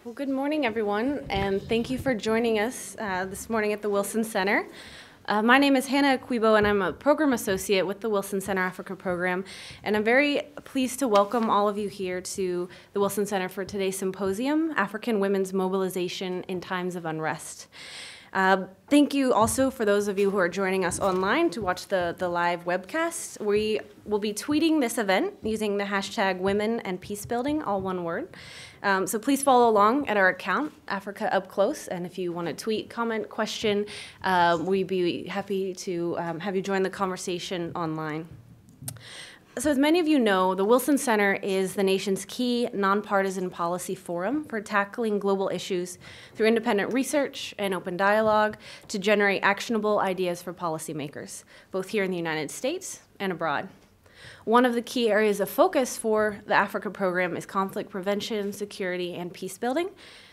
Well, good morning, everyone, and thank you for joining us this morning at the Wilson Center. My name is Hannah Akwibo, and I'm a program associate with the Wilson Center Africa program, and I'm very pleased to welcome all of you here to the Wilson Center for today's symposium, African Women's Mobilization in Times of Unrest. Thank you also for those of you who are joining us online to watch the live webcast. We will be tweeting this event using the hashtag Women and Peacebuilding, all one word. So please follow along at our account, Africa Up Close, and if you want to tweet, comment, question, we'd be happy to have you join the conversation online. So as many of you know, the Wilson Center is the nation's key nonpartisan policy forum for tackling global issues through independent research and open dialogue to generate actionable ideas for policymakers, both here in the United States and abroad. One of the key areas of focus for the Africa program is conflict prevention, security, and peace building,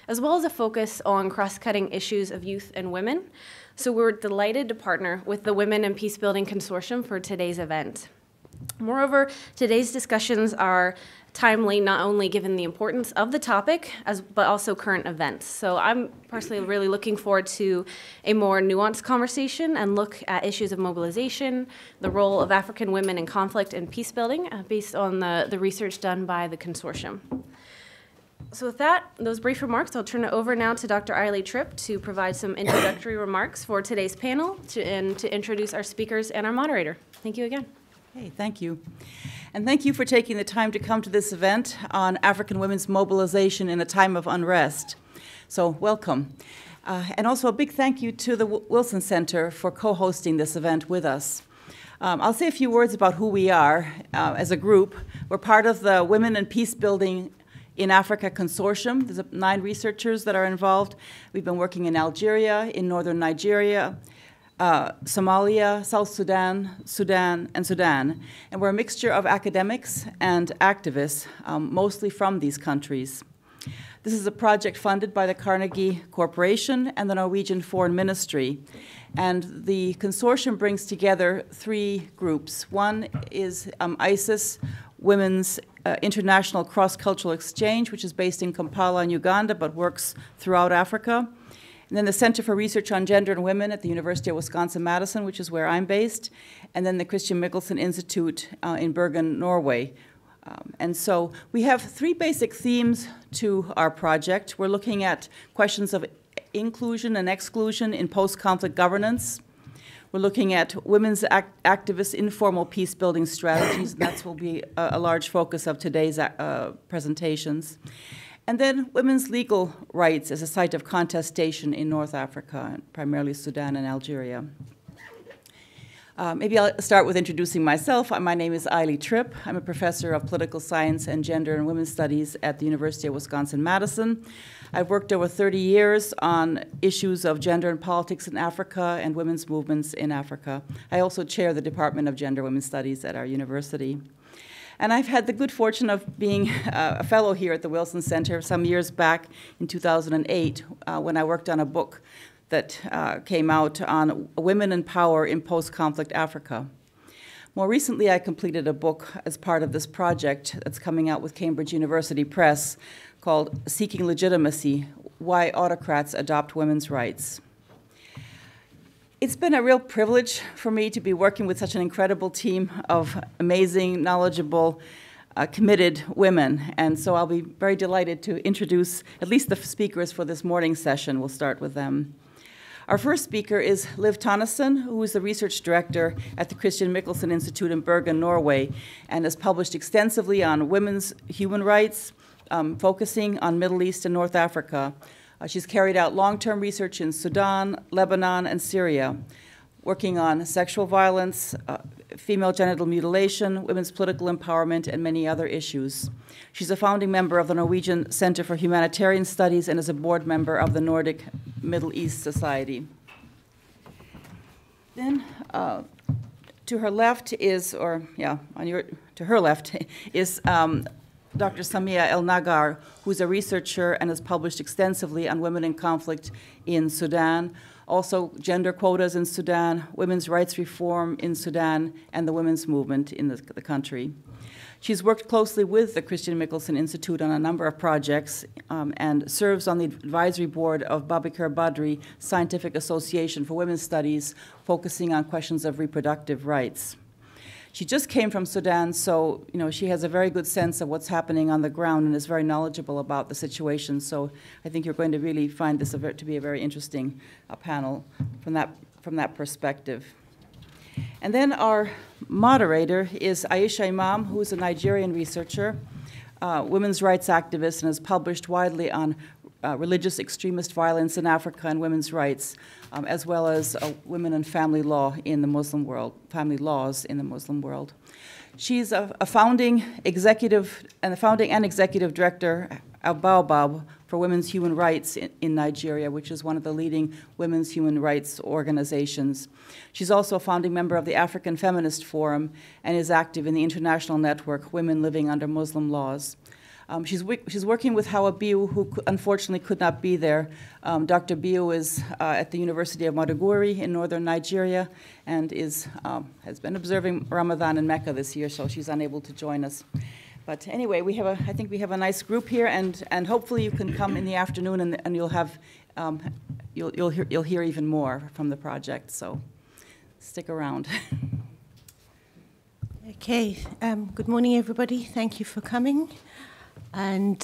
as well as a focus on cross-cutting issues of youth and women. So we're delighted to partner with the Women and Peacebuilding Consortium for today's event. Moreover, today's discussions are timely, not only given the importance of the topic, but also current events. So I'm personally really looking forward to a more nuanced conversation and look at issues of mobilization, the role of African women in conflict and peace building, based on the research done by the consortium. So with that, those brief remarks, I'll turn it over now to Dr. Eiley Tripp to provide some introductory remarks for today's panel and to introduce our speakers and our moderator. Thank you again. Hey, thank you. And thank you for taking the time to come to this event on African women's mobilization in a time of unrest. So welcome. And also a big thank you to the Wilson Center for co-hosting this event with us. I'll say a few words about who we are as a group. We're part of the Women and Peacebuilding in Africa Consortium. There's 9 researchers that are involved. We've been working in Algeria, in northern Nigeria, Somalia, South Sudan, Sudan, and Sudan. And we're a mixture of academics and activists, mostly from these countries. This is a project funded by the Carnegie Corporation and the Norwegian Foreign Ministry. And the consortium brings together 3 groups. One is ISIS, Women's International Cross-Cultural Exchange, which is based in Kampala in Uganda, but works throughout Africa. And then the Center for Research on Gender and Women at the University of Wisconsin-Madison, which is where I'm based, and then the Christian Michelsen Institute in Bergen, Norway. And so we have 3 basic themes to our project. We're looking at questions of inclusion and exclusion in post-conflict governance. We're looking at women's activists' informal peace-building strategies, and that will be a large focus of today's presentations. And then women's legal rights as a site of contestation in North Africa, primarily Sudan and Algeria. Maybe I'll start with introducing myself. My name is Eiley Tripp. I'm a professor of political science and gender and women's studies at the University of Wisconsin-Madison. I've worked over 30 years on issues of gender and politics in Africa and women's movements in Africa. I also chair the Department of Gender and Women's Studies at our university. And I've had the good fortune of being a fellow here at the Wilson Center some years back in 2008 when I worked on a book that came out on women and power in post-conflict Africa. More recently, I completed a book as part of this project that's coming out with Cambridge University Press called Seeking Legitimacy: Why Autocrats Adopt Women's Rights. It's been a real privilege for me to be working with such an incredible team of amazing, knowledgeable, committed women. And so I'll be very delighted to introduce at least the speakers for this morning's session. We'll start with them. Our first speaker is Liv Tonneson, who is the research director at the Christian Michelsen Institute in Bergen, Norway, and has published extensively on women's human rights, focusing on Middle East and North Africa. She's carried out long-term research in Sudan, Lebanon, and Syria, working on sexual violence, female genital mutilation, women's political empowerment, and many other issues. She's a founding member of the Norwegian Center for Humanitarian Studies and is a board member of the Nordic Middle East Society. Then, to her left is, to her left is Dr. Samia El-Nagar, who's a researcher and has published extensively on women in conflict in Sudan, also gender quotas in Sudan, women's rights reform in Sudan, and the women's movement in the country. She's worked closely with the Christian Mickelson Institute on a number of projects and serves on the advisory board of Babakar Badri Scientific Association for Women's Studies, focusing on questions of reproductive rights. She just came from Sudan, so she has a very good sense of what's happening on the ground and is very knowledgeable about the situation. So I think you're going to really find this to be a very interesting panel from that perspective. And then our moderator is Aisha Imam, who is a Nigerian researcher, women's rights activist, and has published widely on religious extremist violence in Africa and women's rights, as well as women and family law in the Muslim world, family laws in the Muslim world. She's a founding executive director of Baobab for Women's Human Rights in Nigeria, which is one of the leading women's human rights organizations. She's also a founding member of the African Feminist Forum and is active in the international network Women Living Under Muslim Laws. She's working with Hawa Biu, who unfortunately could not be there. Dr. Biu is at the University of Maiduguri in northern Nigeria and has been observing Ramadan in Mecca this year, so she's unable to join us. But anyway, I think we have a nice group here, and hopefully you can come in the afternoon and you'll have you'll hear even more from the project. So stick around. Okay. Good morning, everybody. Thank you for coming. And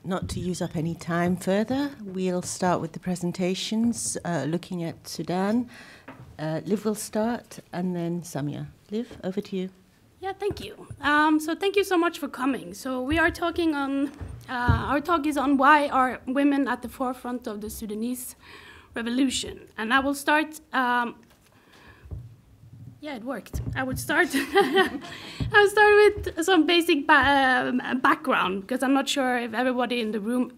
not to use up any time further, we'll start with the presentations, looking at Sudan. Liv will start, and then Samia. Liv, over to you. Yeah, thank you. So thank you so much for coming. So we are talking on, our talk is on why are women at the forefront of the Sudanese revolution. And I will start, yeah, it worked. I would start, I'll start with some basic background, because I'm not sure if everybody in the room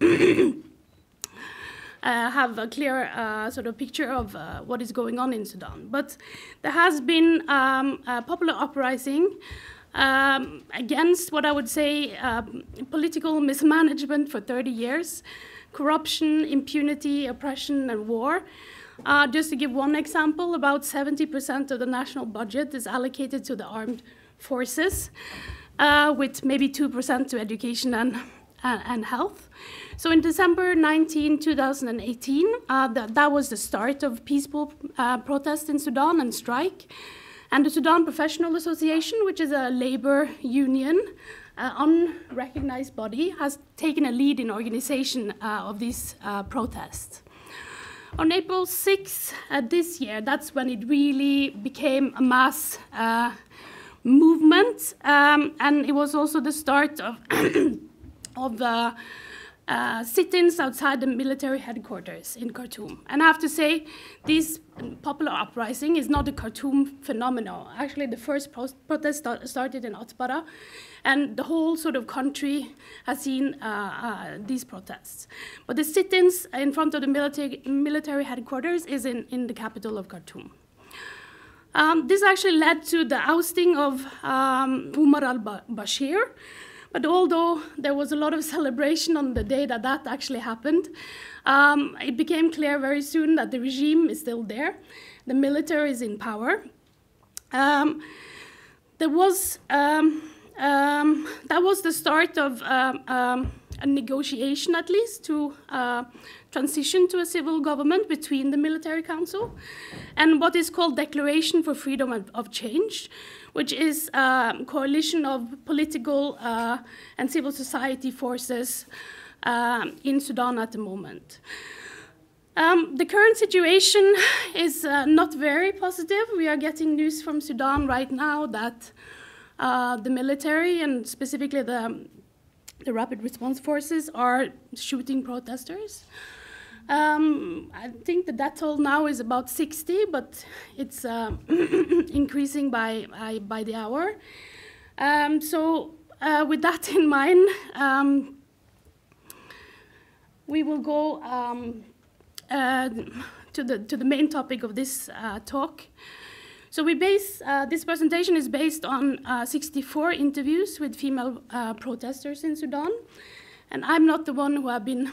have a clear sort of picture of what is going on in Sudan. But there has been a popular uprising against what I would say political mismanagement for 30 years, corruption, impunity, oppression, and war. Just to give one example, about 70% of the national budget is allocated to the armed forces, with maybe 2% to education and health. So in December 2018, that was the start of peaceful protest in Sudan and strike. And the Sudan Professional Association, which is a labor union, unrecognized body, has taken a lead in organization of these protests. On April 6th this year, that's when it really became a mass movement, and it was also the start of of sit-ins outside the military headquarters in Khartoum. And I have to say, this popular uprising is not a Khartoum phenomenon. Actually, the first protest started in Atbara, and the whole sort of country has seen these protests. But the sit-ins in front of the military headquarters is in the capital of Khartoum. This actually led to the ousting of Umar al-Bashir. But although there was a lot of celebration on the day that that actually happened, it became clear very soon that the regime is still there. The military is in power. That was the start of a negotiation, at least, to transition to a civil government between the military council and what is called Declaration for Freedom of Change, which is a coalition of political and civil society forces in Sudan at the moment. The current situation is not very positive. We are getting news from Sudan right now that the military and specifically the rapid response forces are shooting protesters. I think the death toll now is about 60, but it's increasing by the hour. So with that in mind, we will go to the main topic of this talk. So we base, this presentation is based on 64 interviews with female protesters in Sudan. And I'm not the one who have been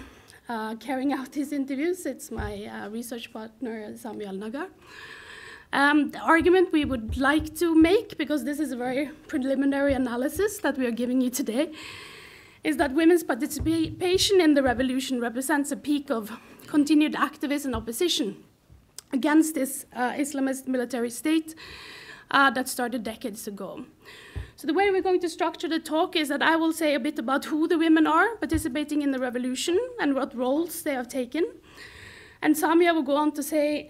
carrying out these interviews. It's my research partner, Samuel Nagar. The argument we would like to make, because this is a very preliminary analysis that we are giving you today, is that women's participation in the revolution represents a peak of continued activism and opposition against this Islamist military state that started decades ago. So the way we're going to structure the talk is that I will say a bit about who the women are participating in the revolution and what roles they have taken. And Samia will go on to say,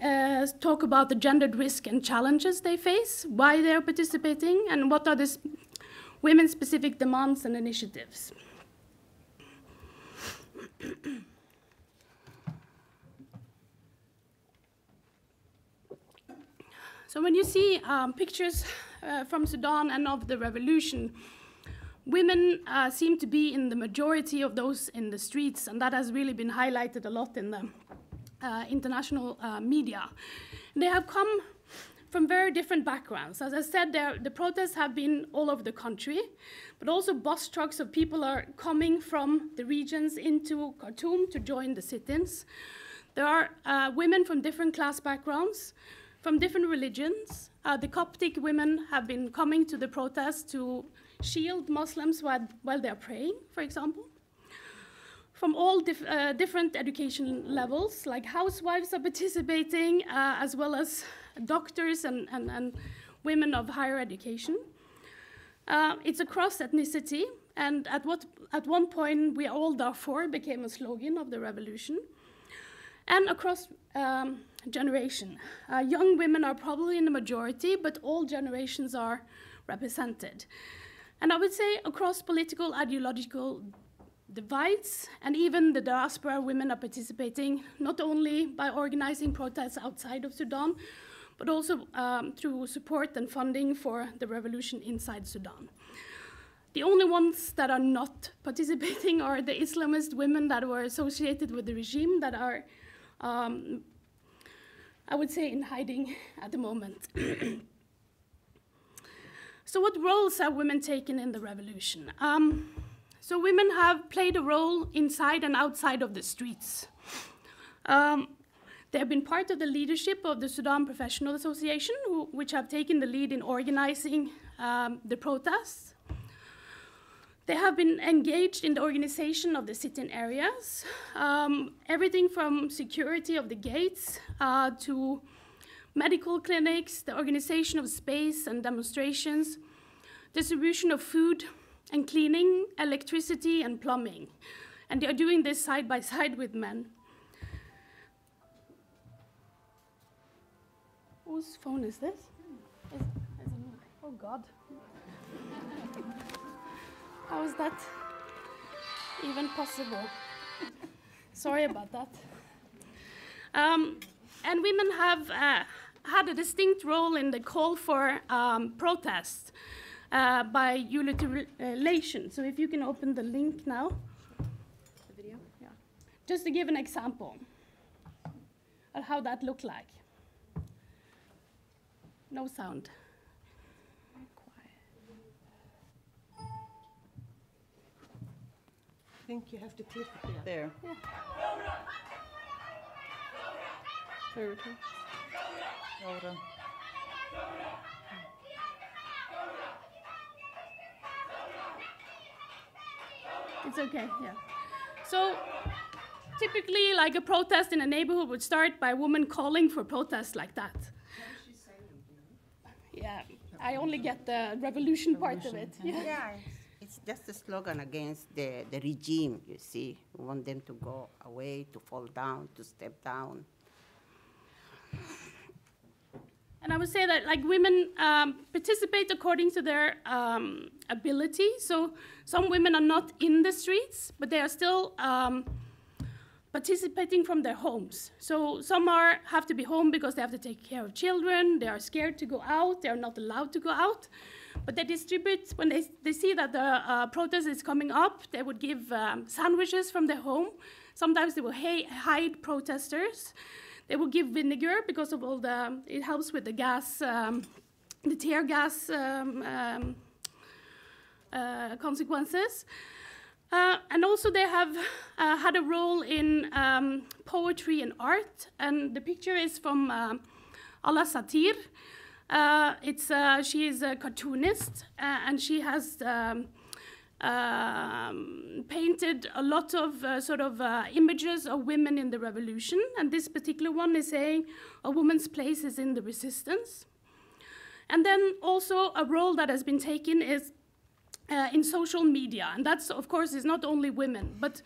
talk about the gendered risk and challenges they face, why they are participating, and what are the women's specific demands and initiatives. So when you see pictures from Sudan and of the revolution, women seem to be in the majority of those in the streets, and that has really been highlighted a lot in the international media. They have come from very different backgrounds. As I said, the protests have been all over the country, but also bus trucks of people are coming from the regions into Khartoum to join the sit-ins. There are women from different class backgrounds, from different religions. The Coptic women have been coming to the protests to shield Muslims while they're praying, for example. From all different education levels, like housewives are participating, as well as doctors and women of higher education. It's across ethnicity, and at one point, "We are all Darfur" became a slogan of the revolution. And across generation. Young women are probably in the majority, but all generations are represented. And I would say across political, ideological divides, and even the diaspora women are participating, not only by organizing protests outside of Sudan, but also through support and funding for the revolution inside Sudan. The only ones that are not participating are the Islamist women that were associated with the regime that are, I would say, in hiding at the moment. So what roles have women taken in the revolution? So women have played a role inside and outside of the streets. They have been part of the leadership of the Sudan Professional Association, which have taken the lead in organizing the protests. They have been engaged in the organization of the sit-in areas, everything from security of the gates to medical clinics, the organization of space and demonstrations, distribution of food and cleaning, electricity and plumbing. And they are doing this side by side with men. Whose phone is this? Oh God. How is that even possible? Sorry about that. And women have had a distinct role in the call for protest by unilateral. So if you can open the link now. The video? Yeah. Just to give an example of how that looked like. No sound. Very quiet. I think you have to click it here. There. Yeah. Hold on. It's okay, yeah. So typically, like a protest in a neighborhood would start by a woman calling for protest like that. Yeah, I only get the revolution part of it. Yeah. Yeah, it's just a slogan against the regime, you see. We want them to go away, to fall down, to step down. And I would say that like women participate according to their ability. So some women are not in the streets, but they are still participating from their homes. So some have to be home because they have to take care of children. They are scared to go out. They are not allowed to go out. But they distribute, when they see that the protest is coming up, they would give sandwiches from their home. Sometimes they will hide protesters. They will give vinegar because of all it helps with the gas, the tear gas consequences. And also they have had a role in poetry and art. And the picture is from Ala Satir. She is a cartoonist, and she has painted a lot of images of women in the revolution. And this particular one is saying a woman's place is in the resistance. And then also a role that has been taken is in social media. And that's, of course, is not only women, but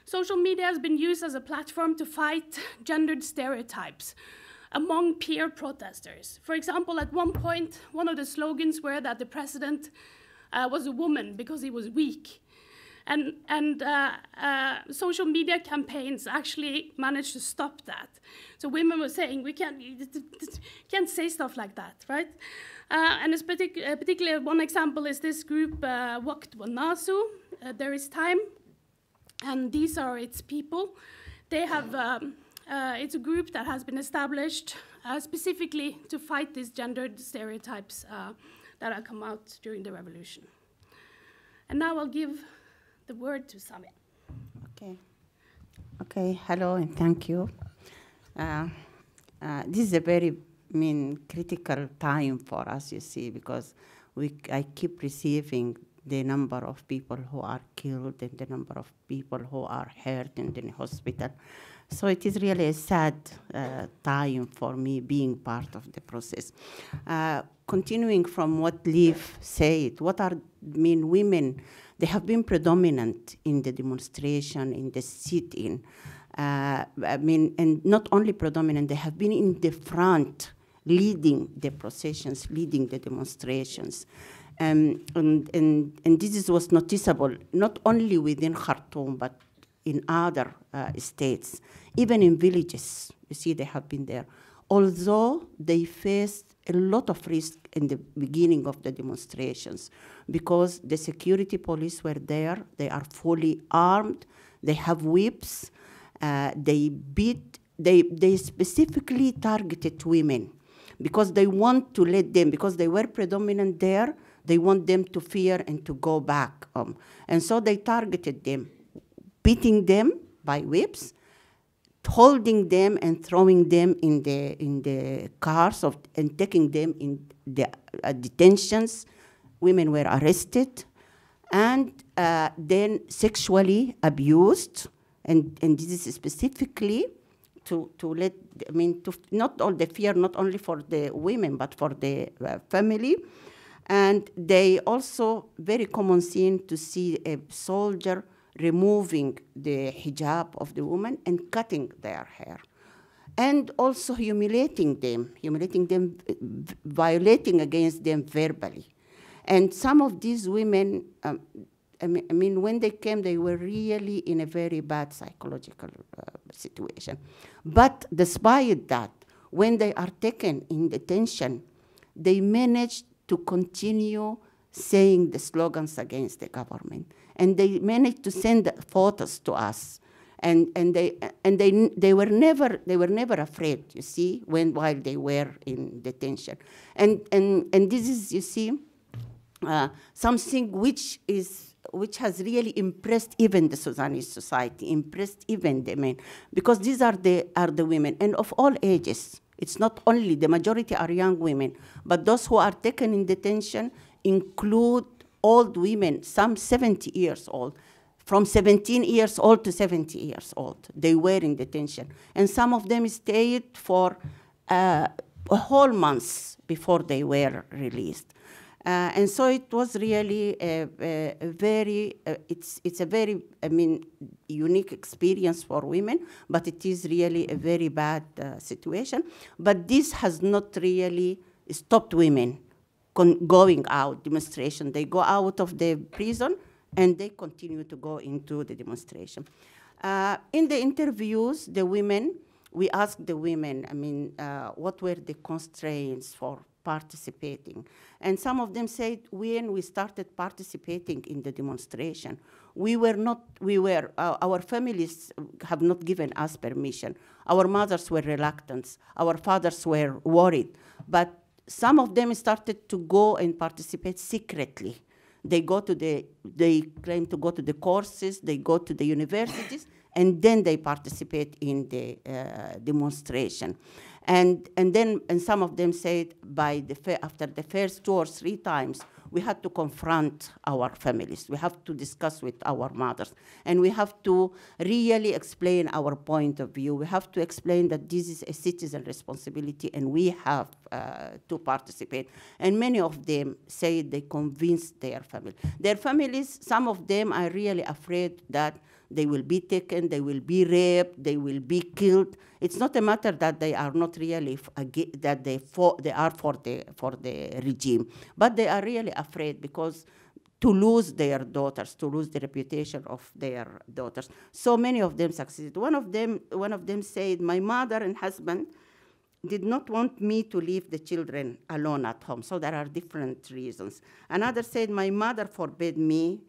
social media has been used as a platform to fight gendered stereotypes among peer protesters. For example, at one point, one of the slogans were that the president was a woman because he was weak. And social media campaigns actually managed to stop that. So women were saying, we can't say stuff like that, right? And it's particularly one example is this group, Waqt wa Nasu, There is Time, and these are its people. They have, it's a group that has been established specifically to fight these gendered stereotypes that have come out during the revolution. And now I'll give the word to Samia. Okay, hello and thank you. This is a very critical time for us, you see, because I keep receiving the number of people who are killed and the number of people who are hurt in the hospital. So it is really a sad time for me being part of the process. Continuing from what Liv said, women, they have been predominant in the demonstration, in the sit-in. And not only predominant, they have been in the front, leading the processions, leading the demonstrations. And this was noticeable, not only within Khartoum, but in other states, even in villages. You see, they have been there. Although they faced a lot of risk in the beginning of the demonstrations, because the security police were there, they are fully armed, they have whips, they specifically targeted women, because they want to let them, because they were predominant there, they want them to fear and to go back. And so they targeted them, beating them by whips, holding them and throwing them in the cars and taking them in the detentions. Women were arrested and then sexually abused. And this is specifically to not all the fear, not only for the women, but for the family. And they also, very common scene to see a soldier removing the hijab of the woman and cutting their hair. And also humiliating them, violating against them verbally. And some of these women, when they came, they were really in a very bad psychological situation. But despite that, when they are taken in detention, they managed to continue saying the slogans against the government. And they managed to send photos to us. And they were never afraid, you see, while they were in detention. And this is, you see, something which has really impressed even the Sudanese society, impressed even the men, because these are the women, and of all ages. It's not only, the majority are young women, but those who are taken in detention include old women, some 70 years old, from 17 years old to 70 years old. They were in detention. And some of them stayed for a whole month before they were released. And so it was really a very unique experience for women, but it is really a very bad situation. But this has not really stopped women going out, demonstration. They go out of the prison and they continue to go into the demonstration. In the interviews, we asked the women, what were the constraints for participating? And some of them said, when we started participating in the demonstration, our families have not given us permission. Our mothers were reluctant. Our fathers were worried. But some of them started to go and participate secretly. They claim to go to the courses, they go to the universities, and then they participate in the demonstration. And some of them said after the first 2 or 3 times, we had to confront our families. We have to discuss with our mothers. And we have to really explain our point of view. We have to explain that this is a citizen responsibility and we have to participate. And many of them say they convinced their family. Their families, some of them are really afraid that they will be taken, they will be raped, they will be killed. It's not a matter that they are not really that they are for the regime, but they are really afraid because to lose their daughters, to lose the reputation of their daughters. So many of them succeeded. One of them said, "My mother and husband did not want me to leave the children alone at home." So there are different reasons. Another said, "My mother forbade me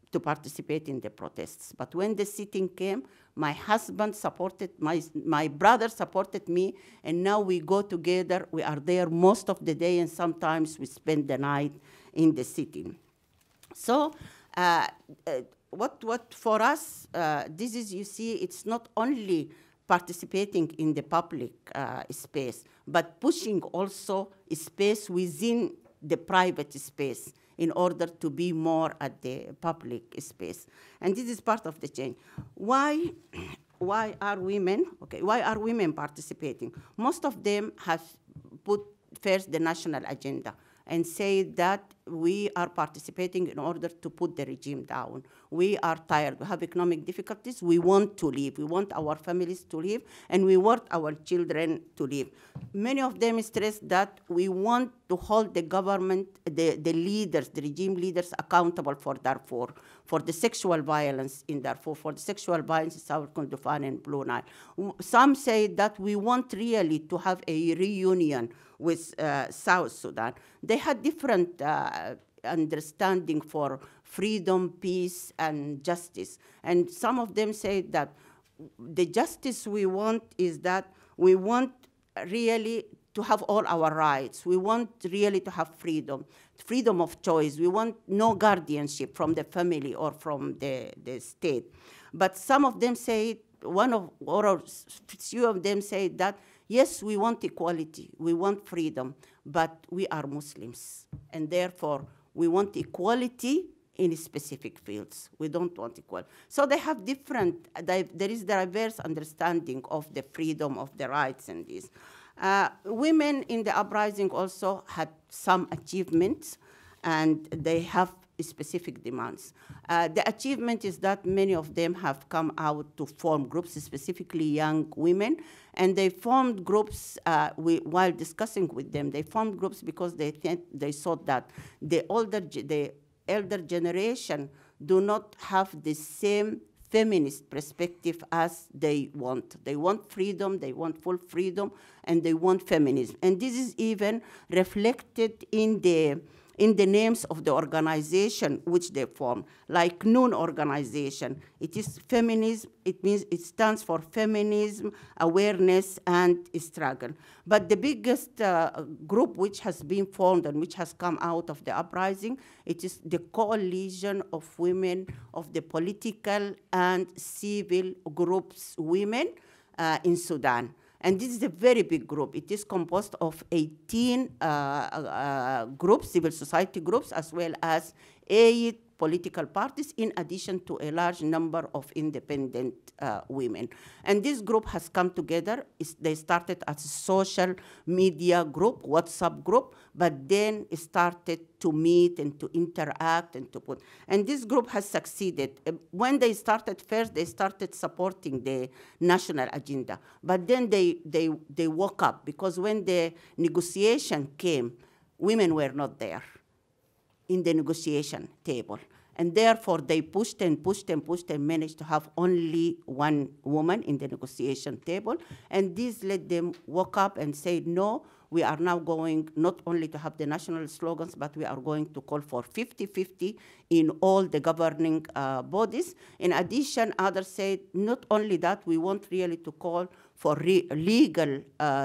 to participate in the protests. But when the sitting came, my husband supported, my brother supported me, and now we go together. We are there most of the day, and sometimes we spend the night in the sitting." So what for us, this is, you see, it's not only participating in the public space, but pushing also a space within the private space in order to be more at the public space. And this is part of the change. Why are women participating? Most of them have put first the national agenda and say that we are participating in order to put the regime down. We are tired, we have economic difficulties, we want to leave, we want our families to leave, and we want our children to leave. Many of them stress that we want to hold the government, the leaders, the regime leaders accountable for Darfur, for the sexual violence in Darfur, for the sexual violence in South Kordofan and Blue Nile. Some say that we want really to have a reunion with South Sudan. They had different understanding for freedom, peace, and justice. And some of them say that the justice we want is that we want really to have all our rights. We want really to have freedom, freedom of choice. We want no guardianship from the family or from the state. But some of them say, few of them say that, yes, we want equality, we want freedom, but we are Muslims, and therefore we want equality in specific fields. We don't want equality. So they have different, there is diverse understanding of the freedom of the rights and this. Women in the uprising also had some achievements, and they have specific demands. The achievement is that many of them have come out to form groups, specifically young women, and they formed groups while discussing with them. They formed groups because they thought that the elder generation do not have the same feminist perspective as they want. They want freedom, they want full freedom, and they want feminism. And this is even reflected in the names of the organization which they form, like Noon organization. It is feminism, it stands for feminism, awareness, and struggle. But the biggest group which has been formed and which has come out of the uprising, it is the coalition of women of the political and civil groups women in Sudan. And this is a very big group. It is composed of 18 groups, civil society groups, as well as 8 political parties, in addition to a large number of independent women. And this group has come together. They started as a social media group, WhatsApp group, but then started to meet and to interact and to put. And this group has succeeded. When they started first, they started supporting the national agenda. But then they woke up, because when the negotiation came, women were not there in the negotiation table. And therefore, they pushed and pushed and pushed and managed to have only one woman in the negotiation table. And this led them wake up and say, no, we are now going not only to have the national slogans, but we are going to call for 50-50 in all the governing bodies. In addition, others said, not only that, we want really to call for legal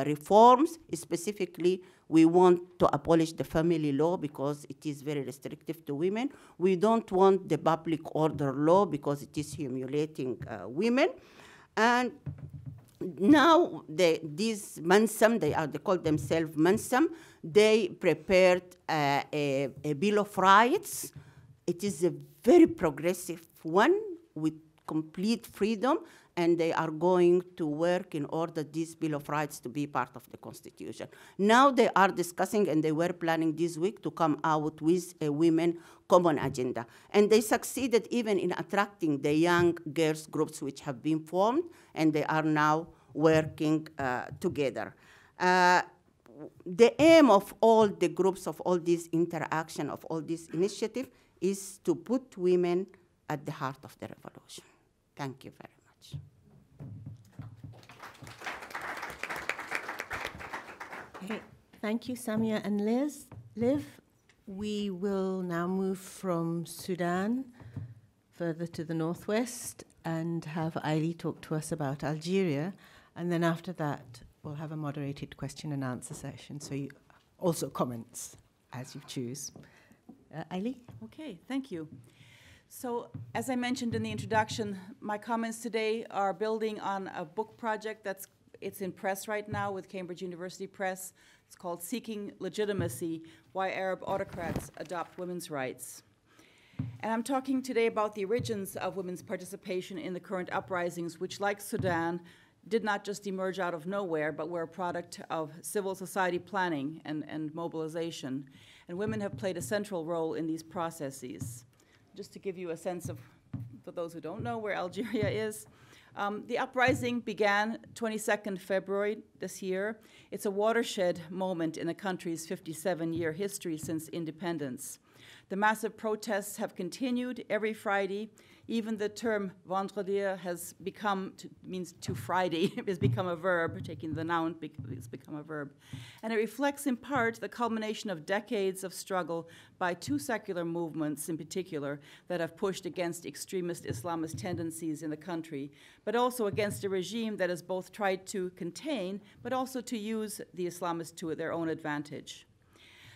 reforms, specifically We want to abolish the family law because it is very restrictive to women. We don't want the public order law because it is humiliating women. And now these Mansam, they call themselves Mansam, they prepared a Bill of Rights. It is a very progressive one with complete freedom, and they are going to work in order this Bill of Rights to be part of the Constitution. Now they are discussing, and they were planning this week to come out with a women common agenda. And they succeeded even in attracting the young girls groups which have been formed, and they are now working together. The aim of all the groups, of all this interaction, of all this initiative, is to put women at the heart of the revolution. Thank you very much. Okay. Thank you, Samia and Liv. We will now move from Sudan further to the northwest and have Aili talk to us about Algeria. And then after that, we'll have a moderated question and answer session. So you also comments as you choose. Aili? Okay, thank you. So as I mentioned in the introduction, my comments today are building on a book project it's in press right now with Cambridge University Press. It's called Seeking Legitimacy: Why Arab Autocrats Adopt Women's Rights. And I'm talking today about the origins of women's participation in the current uprisings, which, like Sudan, did not just emerge out of nowhere, but were a product of civil society planning and mobilization. And women have played a central role in these processes. Just to give you a sense of, for those who don't know, where Algeria is, the uprising began 22nd February this year. It's a watershed moment in the country's 57-year history since independence. The massive protests have continued every Friday. Even the term vendredi has become, means to Friday, has become a verb, taking the noun, it's become a verb. And it reflects in part the culmination of decades of struggle by two secular movements in particular that have pushed against extremist Islamist tendencies in the country, but also against a regime that has both tried to contain, but also to use the Islamists to their own advantage.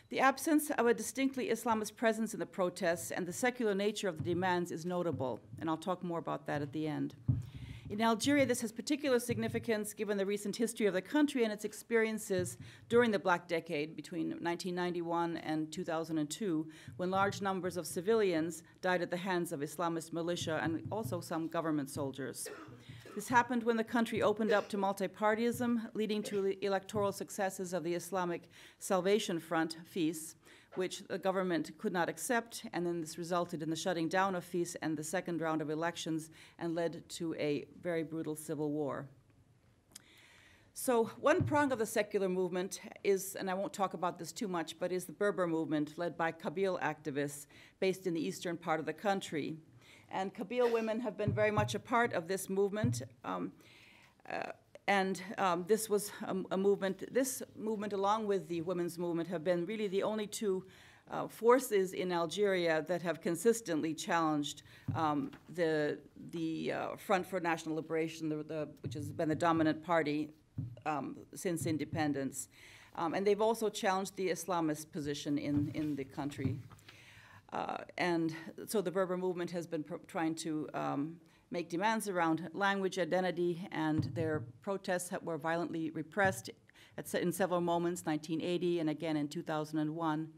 The absence of a distinctly Islamist presence in the protests and the secular nature of the demands is notable, and I'll talk more about that at the end. In Algeria, this has particular significance given the recent history of the country and its experiences during the Black Decade between 1991 and 2002, when large numbers of civilians died at the hands of Islamist militia and also some government soldiers. This happened when the country opened up to multipartyism, leading to the electoral successes of the Islamic Salvation Front, FIS, which the government could not accept, and then this resulted in the shutting down of FIS and the second round of elections and led to a very brutal civil war. So one prong of the secular movement is, and I won't talk about this too much, but is the Berber movement led by Kabyle activists based in the eastern part of the country. And Kabyle women have been very much a part of this movement. This was a movement, this movement along with the women's movement have been really the only two forces in Algeria that have consistently challenged the Front for National Liberation, which has been the dominant party since independence. And they've also challenged the Islamist position in the country. And so the Berber movement has been trying to make demands around language, identity, and their protests were violently repressed in several moments, 1980 and again in 2001.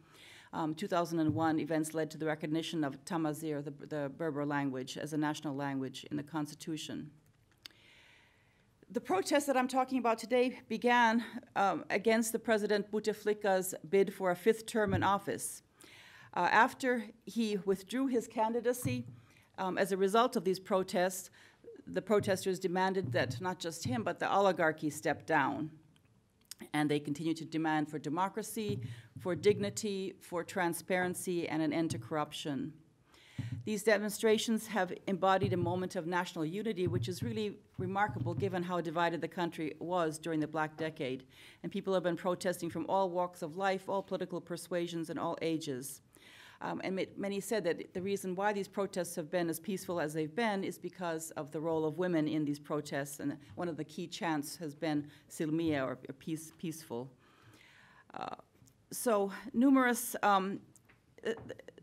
2001 events led to the recognition of Tamazir, the Berber language, as a national language in the Constitution. The protests that I'm talking about today began against the President Bouteflika's bid for a fifth term in office. After he withdrew his candidacy, as a result of these protests, the protesters demanded that not just him, but the oligarchy step down. And they continue to demand for democracy, for dignity, for transparency, and an end to corruption. These demonstrations have embodied a moment of national unity, which is really remarkable given how divided the country was during the Black Decade. And people have been protesting from all walks of life, all political persuasions, and all ages. And many said that the reason why these protests have been as peaceful as they've been is because of the role of women in these protests. And one of the key chants has been Silmiya, or peaceful. So numerous, there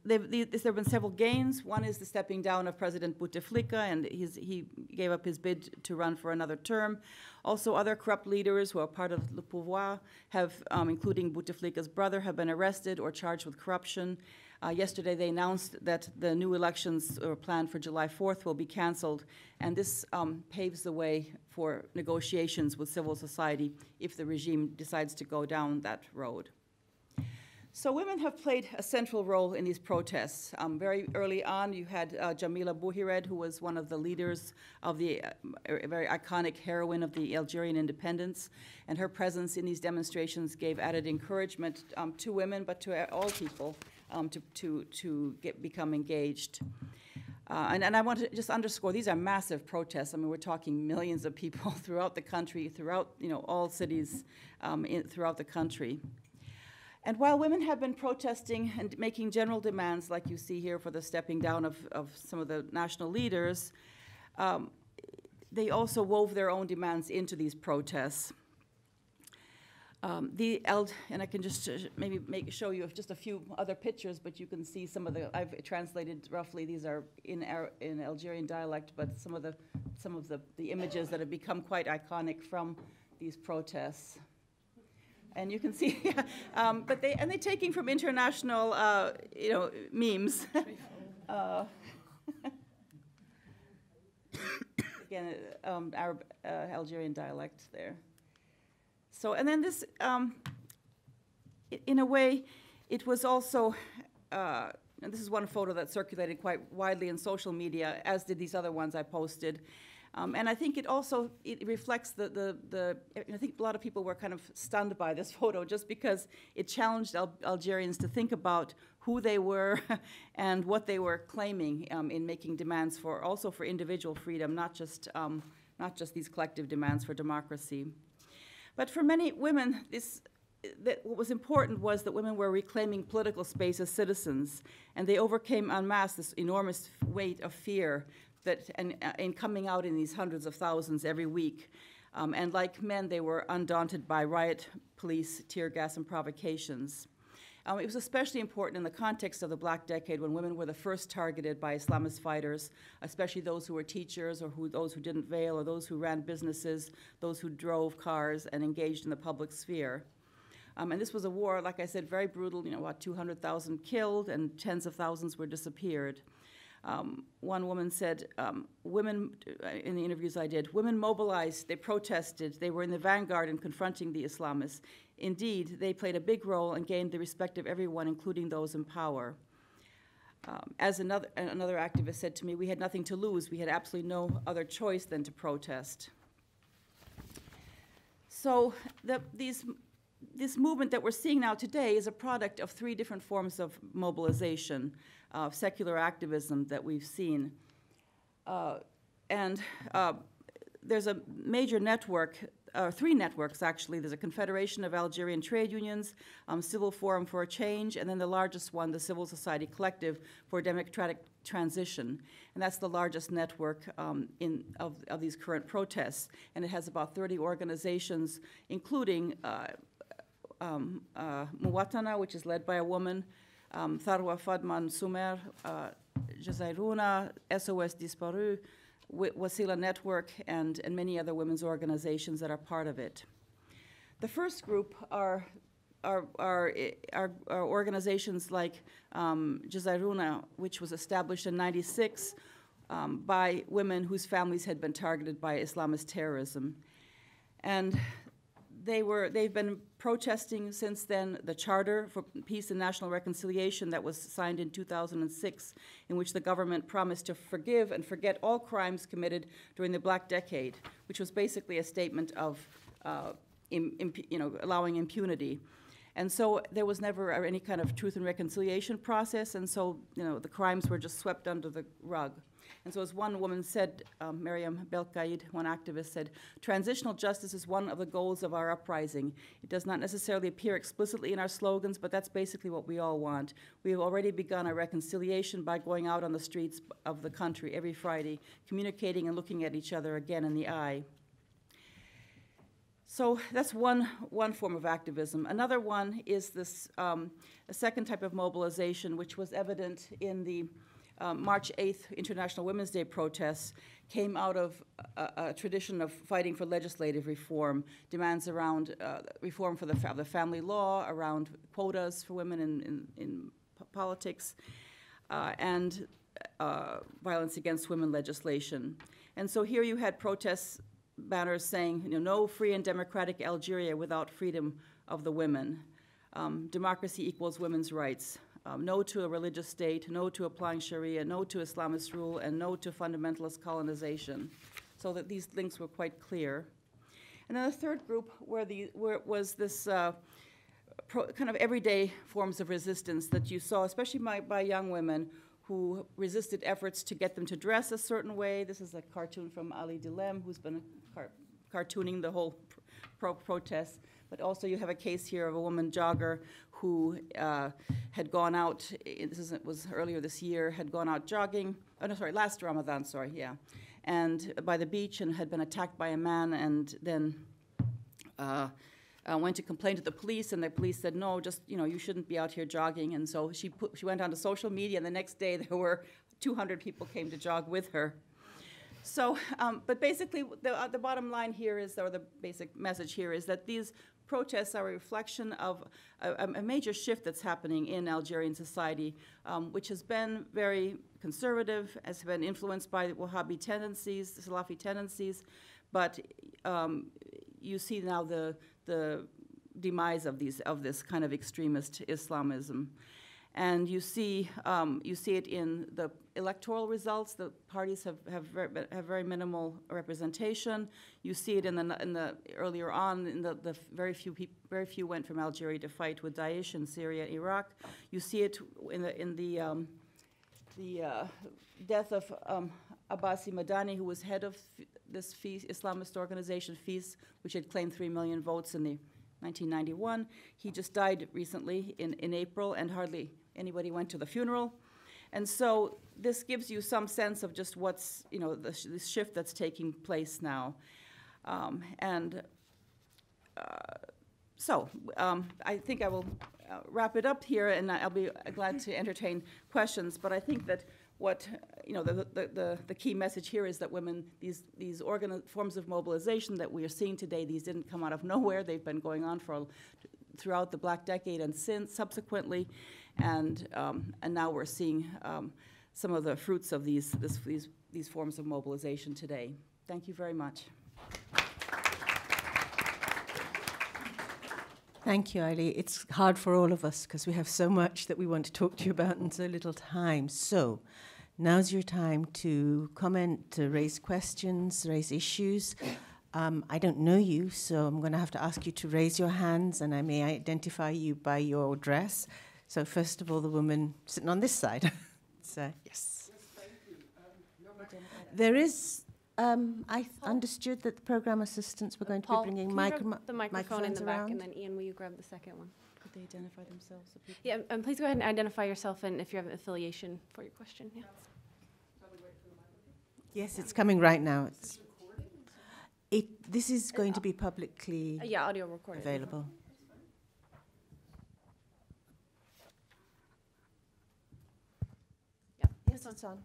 have been several gains. One is the stepping down of President Bouteflika, and he gave up his bid to run for another term. Also, other corrupt leaders who are part of Le Pouvoir have, including Bouteflika's brother, have been arrested or charged with corruption. Yesterday, they announced that the new elections planned for July 4th will be canceled, and this paves the way for negotiations with civil society if the regime decides to go down that road. So women have played a central role in these protests. Very early on, you had Jamila Bouhired, who was one of the leaders of the very iconic heroine of the Algerian independence, and her presence in these demonstrations gave added encouragement to women, but to all people to become engaged. And I want to just underscore, these are massive protests. I mean, we're talking millions of people throughout the country, throughout all cities throughout the country. And while women have been protesting and making general demands, like you see here for the stepping down of some of the national leaders, they also wove their own demands into these protests. And I can just maybe show you just a few other pictures, but you can see some of the, I've translated roughly, these are in Algerian dialect, but some of the images that have become quite iconic from these protests. And you can see, but they're taking from international, memes. Again, Arab, Algerian dialect there. So, and then this, in a way, it was also, and this is one photo that circulated quite widely in social media, as did these other ones I posted. And I think it reflects I think a lot of people were kind of stunned by this photo just because it challenged Algerians to think about who they were and what they were claiming in making demands also for individual freedom, not just these collective demands for democracy. But for many women, what was important was that women were reclaiming political space as citizens, and they overcame en masse this enormous weight of fear in coming out in these hundreds of thousands every week. And like men, they were undaunted by riot, police, tear gas, and provocations. It was especially important in the context of the Black Decade when women were the first targeted by Islamist fighters, especially those who were teachers or those who didn't veil or those who ran businesses, those who drove cars and engaged in the public sphere. And this was a war, like I said, very brutal, about 200,000 killed and tens of thousands were disappeared. One woman said, women, in the interviews I did, women mobilized, they protested, they were in the vanguard in confronting the Islamists. Indeed, they played a big role and gained the respect of everyone, including those in power. As another activist said to me, we had nothing to lose. We had absolutely no other choice than to protest. So this movement that we're seeing now today is a product of three different forms of mobilization, secular activism that we've seen. There's a major network, three networks actually. There's a Confederation of Algerian Trade Unions, Civil Forum for a Change, and then the largest one, the Civil Society Collective for Democratic Transition. And that's the largest network of these current protests. And it has about 30 organizations, including Muwatana, which is led by a woman, Tharwa Fadman Sumer, Jazairuna, SOS Disparu, Wasila Network, and many other women's organizations that are part of it. The first group are organizations like Jazairuna, which was established in '96 by women whose families had been targeted by Islamist terrorism. And they've been protesting since then the Charter for Peace and National Reconciliation that was signed in 2006, in which the government promised to forgive and forget all crimes committed during the Black Decade, which was basically a statement of allowing impunity. And so there was never any kind of truth and reconciliation process, and so the crimes were just swept under the rug. And so as one woman said, Mariam Belkaid, one activist said, transitional justice is one of the goals of our uprising. It does not necessarily appear explicitly in our slogans, but that's basically what we all want. We have already begun our reconciliation by going out on the streets of the country every Friday, communicating and looking at each other again in the eye. So that's one form of activism. Another one is this a second type of mobilization, which was evident in the March 8th International Women's Day protests, came out of a tradition of fighting for legislative reform, demands around reform for the family law, around quotas for women in politics, and violence against women legislation. And so here you had protests banners saying, no free and democratic Algeria without freedom of the women. Democracy equals women's rights. No to a religious state, no to applying Sharia, no to Islamist rule, and no to fundamentalist colonization. So that these links were quite clear. And then the third group where it was this kind of everyday forms of resistance that you saw, especially by young women who resisted efforts to get them to dress a certain way. This is a cartoon from Ali Dilem, who's been cartooning the whole protest. But also you have a case here of a woman jogger who had gone out, was earlier this year, had gone out jogging, last Ramadan, and by the beach and had been attacked by a man and then went to complain to the police, and the police said, no, just, you shouldn't be out here jogging. And so she went onto social media, and the next day there were 200 people came to jog with her. So, but basically the bottom line here is, or the basic message here is that these protests are a reflection of a major shift that's happening in Algerian society, which has been very conservative, has been influenced by Wahhabi tendencies, Salafi tendencies, but you see now the demise of this kind of extremist Islamism. And you see it in the electoral results. The parties have very minimal representation. You see it in the earlier on in the very few went from Algeria to fight with Daesh in Syria, Iraq. You see it in the death of Abbasi Madani, who was head of this Islamist organization, FIS, which had claimed 3 million votes in the 1991. He just died recently in April, and hardly anybody went to the funeral. And so this gives you some sense of just what's, this shift that's taking place now. So I think I will wrap it up here, and I'll be glad to entertain questions. But I think that what, the key message here is that women, these forms of mobilization that we are seeing today, these didn't come out of nowhere. They've been going on throughout the Black Decade and subsequently, and now we're seeing some of the fruits of these forms of mobilization today. Thank you very much. Thank you, Eileen. It's hard for all of us because we have so much that we want to talk to you about in so little time. So now's your time to comment, to raise questions, raise issues. I don't know you, so I'm going to have to ask you to raise your hands, and I may identify you by your dress. So first of all, the woman sitting on this side. So, yes. Thank you. There is... I understood that the program assistants were going to be bringing the microphone in the back, around. And then Ian, will you grab the second one? Could they identify themselves? The people? Yeah, and please go ahead and identify yourself and if you have an affiliation for your question. Yeah. Yes, it's coming right now. This is going to be publicly audio recorded. available. Yeah. Yes, it's on.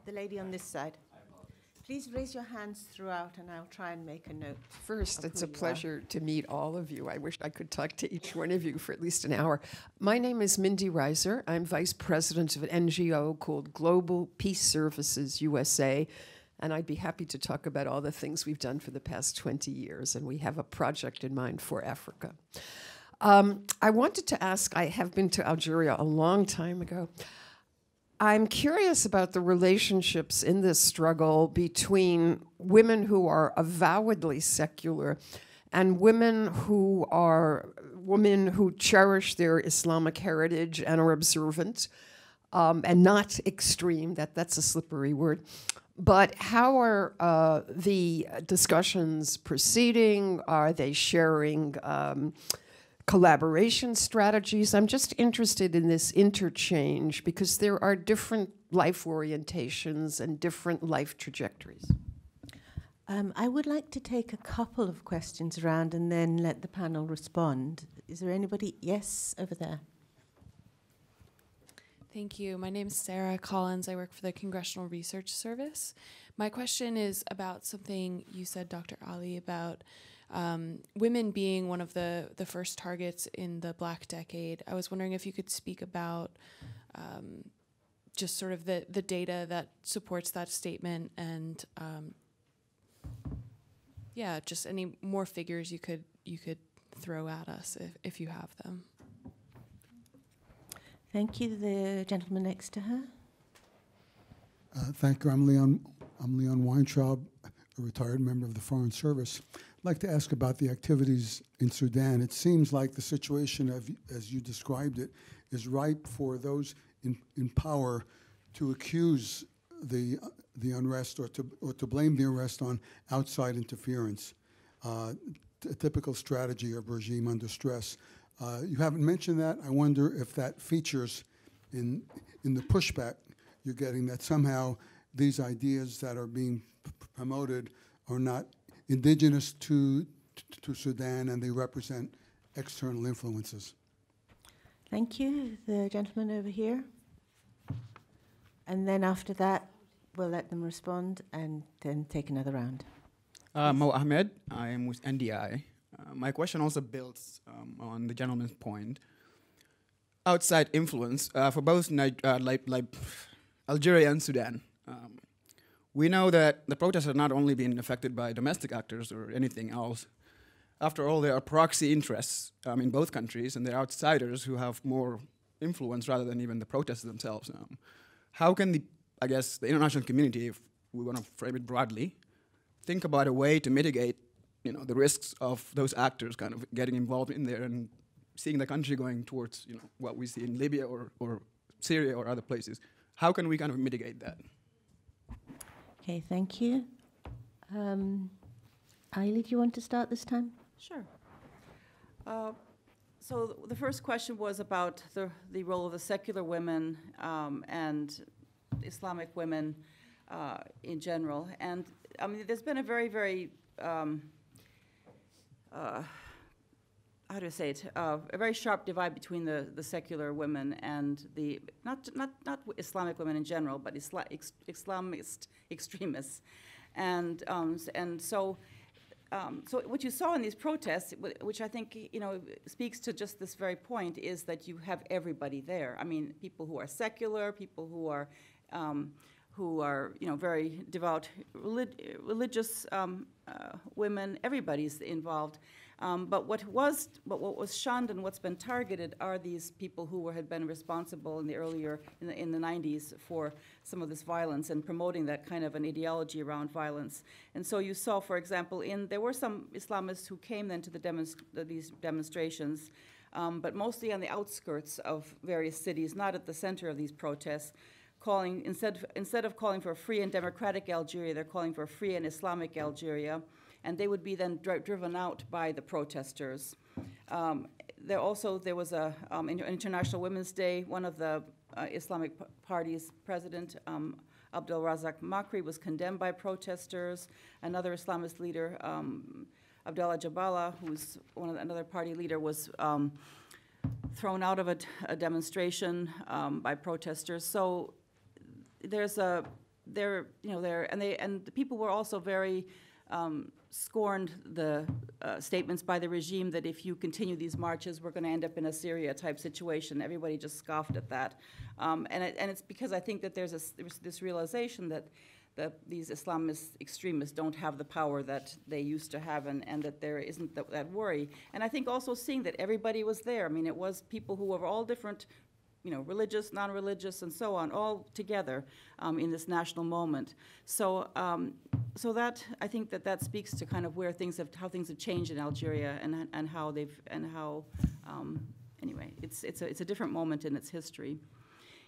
The lady on this side. Please raise your hands throughout, and I'll try and make a note. First, it's a pleasure to meet all of you. I wish I could talk to each one of you for at least an hour. My name is Mindy Reiser. I'm vice president of an NGO called Global Peace Services USA, and I'd be happy to talk about all the things we've done for the past 20 years, and we have a project in mind for Africa. I wanted to ask, I have been to Algeria a long time ago. I'm curious about the relationships in this struggle between women who are avowedly secular and women who cherish their Islamic heritage and are observant, and not extreme, that's a slippery word. But how are the discussions proceeding? Are they sharing collaboration strategies? I'm just interested in this interchange because there are different life orientations and different life trajectories. I would like to take a couple of questions around and then let the panel respond. Is there anybody? Yes, over there. Thank you. My name is Sarah Collins. I work for the Congressional Research Service. My question is about something you said, Dr. Ali, about women being one of the first targets in the Black Decade. I was wondering if you could speak about just sort of the data that supports that statement and yeah, just any more figures you could throw at us if you have them. Thank you. The gentleman next to her. Thank you. I'm Leon Weintraub, a retired member of the Foreign Service. I'd like to ask about the activities in Sudan. It seems like the situation, as you described it, is ripe for those in power to accuse the unrest or to blame the unrest on outside interference, a typical strategy of regime under stress. You haven't mentioned that. I wonder if that features in the pushback you're getting, that somehow these ideas that are being promoted are not indigenous to Sudan and they represent external influences. Thank you. The gentleman over here. And then after that, we'll let them respond and then take another round. Mo Ahmed, I am with NDI. My question also builds on the gentleman's point. Outside influence for both Algeria and Sudan. We know that the protests have not only been affected by domestic actors or anything else. After all, there are proxy interests in both countries, and they're outsiders who have more influence rather than even the protests themselves. How can the international community, if we want to frame it broadly, think about a way to mitigate, the risks of those actors kind of getting involved in there and seeing the country going towards, what we see in Libya or Syria or other places? How can we kind of mitigate that? Okay, thank you. Aili, do you want to start this time? Sure. So the first question was about the role of the secular women and Islamic women in general. And I mean, there's been a very, very, how do I say it? A very sharp divide between the secular women and the not Islamic women in general, but Islamist extremists, and so what you saw in these protests, which I think speaks to just this very point, is that you have everybody there. I mean, people who are secular, people who are very devout religious women. Everybody's involved. But what was shunned and what's been targeted are these people who had been responsible in the 90s for some of this violence and promoting that kind of an ideology around violence. And so you saw, for example, there were some Islamists who came then to these demonstrations, but mostly on the outskirts of various cities, not at the center of these protests, calling instead of calling for a free and democratic Algeria, they're calling for a free and Islamic Algeria. And they would be then driven out by the protesters. There was an International Women's Day. One of the Islamic Party's president, Abdel Razak Makri, was condemned by protesters. Another Islamist leader, Abdallah Jabala, who's another party leader, was thrown out of a demonstration by protesters. So and the people were also very scorned the statements by the regime that if you continue these marches, we're going to end up in a Syria-type situation. Everybody just scoffed at that. And it's because I think that there's this realization that these Islamist extremists don't have the power that they used to have, and that there isn't that worry. And I think also seeing that everybody was there. I mean, it was people who were all different, religious, non-religious, and so on, all together in this national moment. So that I think that speaks to kind of how things have changed in Algeria and how anyway, it's a different moment in its history.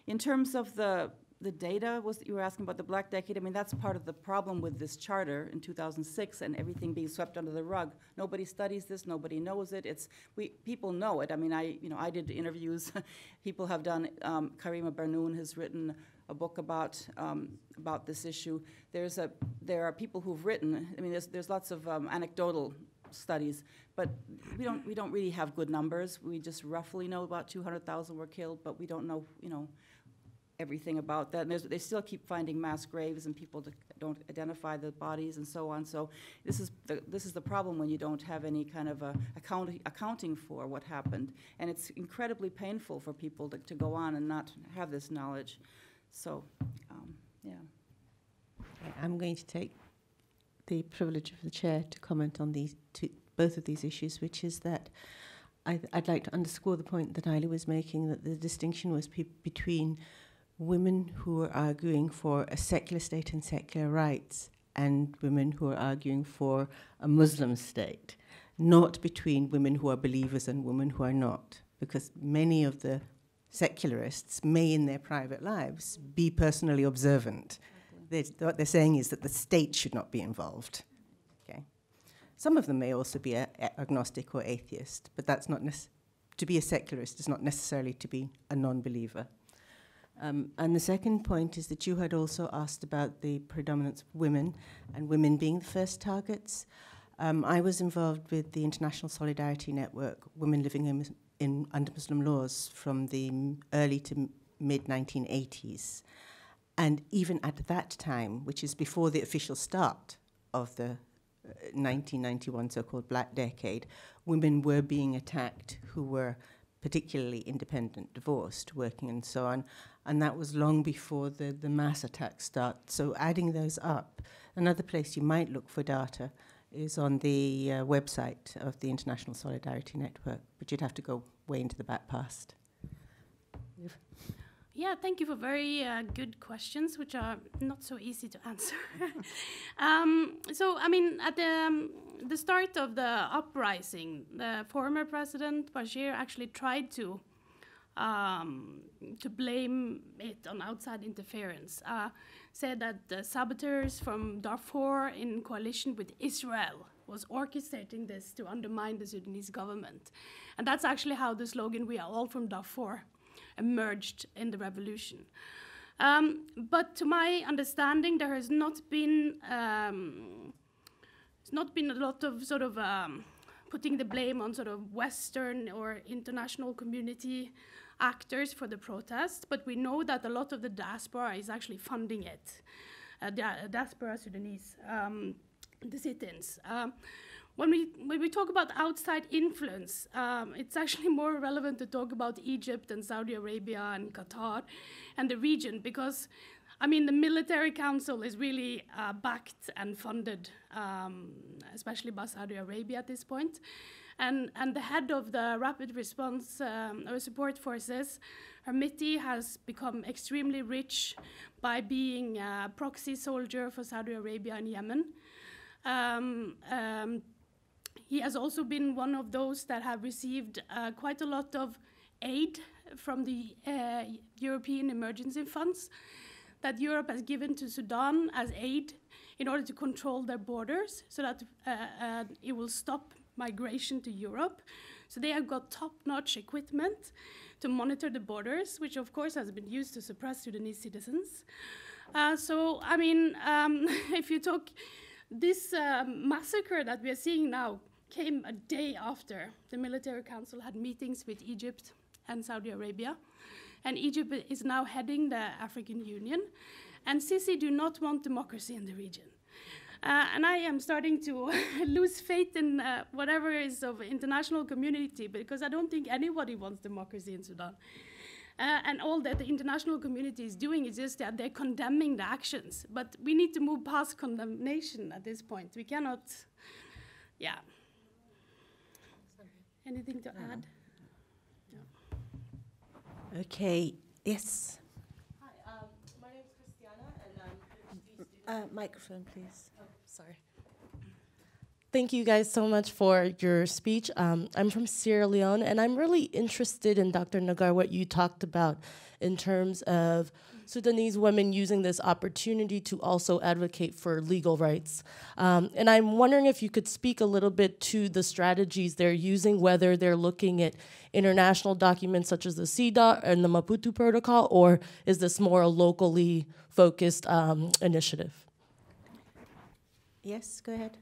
In terms of the the data was, you were asking about the Black Decade. I mean, that's part of the problem with this charter in 2006 and everything being swept under the rug. Nobody studies this, nobody knows it. People know it. I mean, I did interviews. People have done, Karima Bernoun has written a book about this issue. There are people who've written, I mean, there's lots of anecdotal studies, but we don't really have good numbers. We just roughly know about 200,000 were killed, but we don't know, everything about that. And they still keep finding mass graves, and people don't identify the bodies and so on. So this is the problem when you don't have any kind of accounting for what happened. And it's incredibly painful for people to go on and not have this knowledge. So, yeah. I'm going to take the privilege of the chair to comment on both of these issues, which is that I'd like to underscore the point that Aili was making, that the distinction was between women who are arguing for a secular state and secular rights and women who are arguing for a Muslim state, not between women who are believers and women who are not, because many of the secularists may in their private lives be personally observant. What they're saying is that the state should not be involved. Okay. Some of them may also be agnostic or atheist, but that's not to be a secularist is not necessarily to be a non-believer. And the second point is that you had also asked about the predominance of women and women being the first targets. I was involved with the International Solidarity Network, Women Living under Muslim Laws, from the early to mid-1980s. And even at that time, which is before the official start of the 1991 so-called Black Decade, women were being attacked who were particularly independent, divorced, working and so on. And that was long before the mass attacks start. So adding those up, another place you might look for data is on the website of the International Solidarity Network, but you'd have to go way into the back past. Yeah, thank you for very good questions, which are not so easy to answer. So, I mean, at the start of the uprising, the former president, Bashir, actually tried to blame it on outside interference, said that the saboteurs from Darfur in coalition with Israel was orchestrating this to undermine the Sudanese government. And that's actually how the slogan, "We are all from Darfur," emerged in the revolution. But to my understanding, there has not been a lot of sort of putting the blame on sort of Western or international community actors for the protest, but we know that a lot of the diaspora is actually funding it, diaspora Sudanese, the sit-ins. When we talk about outside influence, it's actually more relevant to talk about Egypt and Saudi Arabia and Qatar and the region, because, I mean, the military council is really backed and funded, especially by Saudi Arabia at this point. And the head of the Rapid Response or Support Forces, Hermiti, has become extremely rich by being a proxy soldier for Saudi Arabia and Yemen. He has also been one of those that have received quite a lot of aid from the European emergency funds that Europe has given to Sudan as aid in order to control their borders so that it will stop migration to Europe. So they have got top-notch equipment to monitor the borders, which of course has been used to suppress Sudanese citizens. So, I mean, if you talk, this massacre that we are seeing now came a day after the military council had meetings with Egypt and Saudi Arabia. And Egypt is now heading the African Union. And Sisi do not want democracy in the region. And I am starting to lose faith in whatever is of international community, because I don't think anybody wants democracy in Sudan. And all that the international community is doing is just that they're condemning the actions. But we need to move past condemnation at this point. We cannot, yeah. Anything to add? No. Okay, yes. Hi, my name is Christiana, and I'm microphone, please. Oh, sorry. Thank you guys so much for your speech. I'm from Sierra Leone, and I'm really interested in, Dr. Nagar, what you talked about in terms of Sudanese women using this opportunity to also advocate for legal rights. And I'm wondering if you could speak a little bit to the strategies they're using, whether they're looking at international documents such as the CEDAW and the Maputo Protocol, or is this more a locally focused initiative? Yes, go ahead.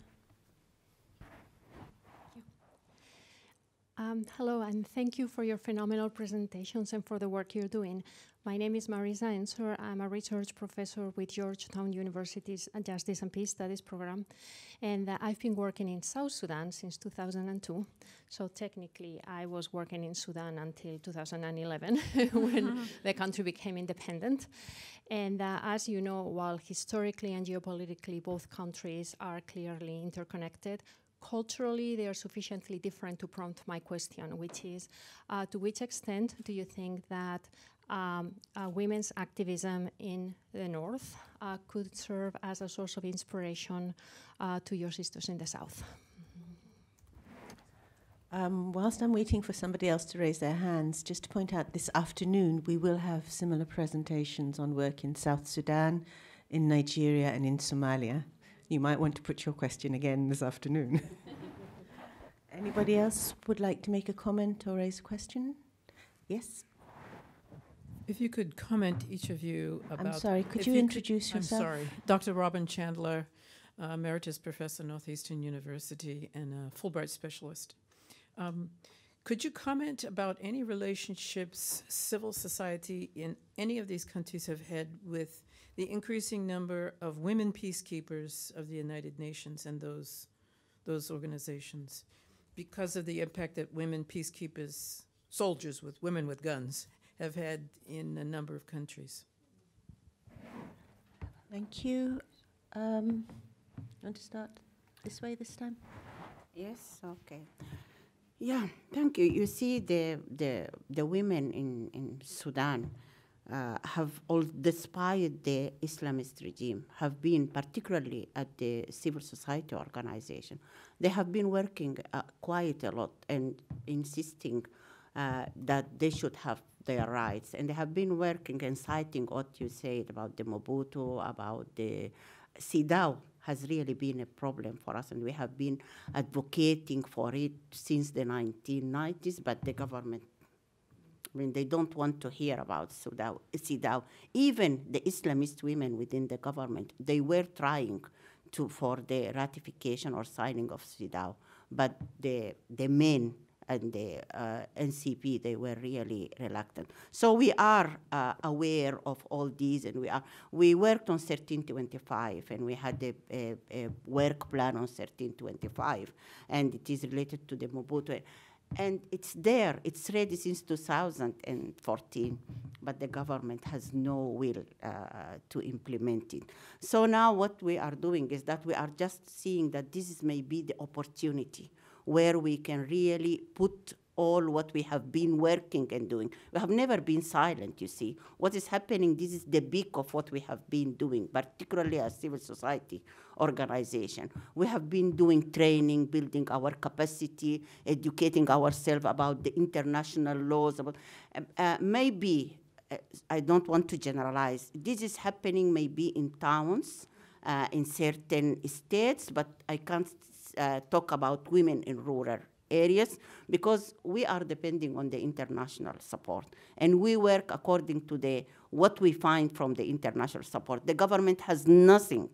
Hello, and thank you for your phenomenal presentations and for the work you're doing. My name is Marisa Ensor. I'm a research professor with Georgetown University's Justice and Peace Studies program. And I've been working in South Sudan since 2002. So technically, I was working in Sudan until 2011 when the country became independent. And as you know, while historically and geopolitically both countries are clearly interconnected, culturally, they are sufficiently different to prompt my question, which is, to which extent do you think that women's activism in the North could serve as a source of inspiration to your sisters in the South? Whilst I'm waiting for somebody else to raise their hands, just to point out, this afternoon we will have similar presentations on work in South Sudan, in Nigeria, and in Somalia. You might want to put your question again this afternoon. Anybody else would like to make a comment or raise a question? Yes? If you could comment, each of you, about... I'm sorry, could you introduce yourself? I'm sorry. Dr. Robin Chandler, Emeritus Professor, Northeastern University, and a Fulbright Specialist. Could you comment about any relationships civil society in any of these countries have had with the increasing number of women peacekeepers of the United Nations and those organizations, because of the impact that women peacekeepers, soldiers with women with guns, have had in a number of countries? Thank you. You want to start this way this time? Yes, okay. Yeah, thank you. You see, the women in Sudan have, all, despite the Islamist regime, have been, particularly at the civil society organization, they have been working quite a lot and insisting that they should have their rights. And they have been working and citing what you said about the Mobutu, about the CEDAW has really been a problem for us, and we have been advocating for it since the 1990s, but the government, I mean, they don't want to hear about CEDAW. Even the Islamist women within the government, they were trying for the ratification or signing of CEDAW, but the men and the NCP, they were really reluctant. So we are aware of all these, and we worked on 1325, and we had a work plan on 1325, and it is related to the Mobutu. And it's there, it's ready since 2014, but the government has no will to implement it. So now what we are doing is that we are just seeing that this is maybe the opportunity where we can really put all what we have been working and doing. We have never been silent, you see. What is happening, this is the peak of what we have been doing, particularly as civil society organization. We have been doing training, building our capacity, educating ourselves about the international laws. About, maybe, I don't want to generalize, this is happening maybe in towns, in certain states, but I can't talk about women in rural areas because we are depending on the international support, and we work according to what we find from the international support. The government has nothing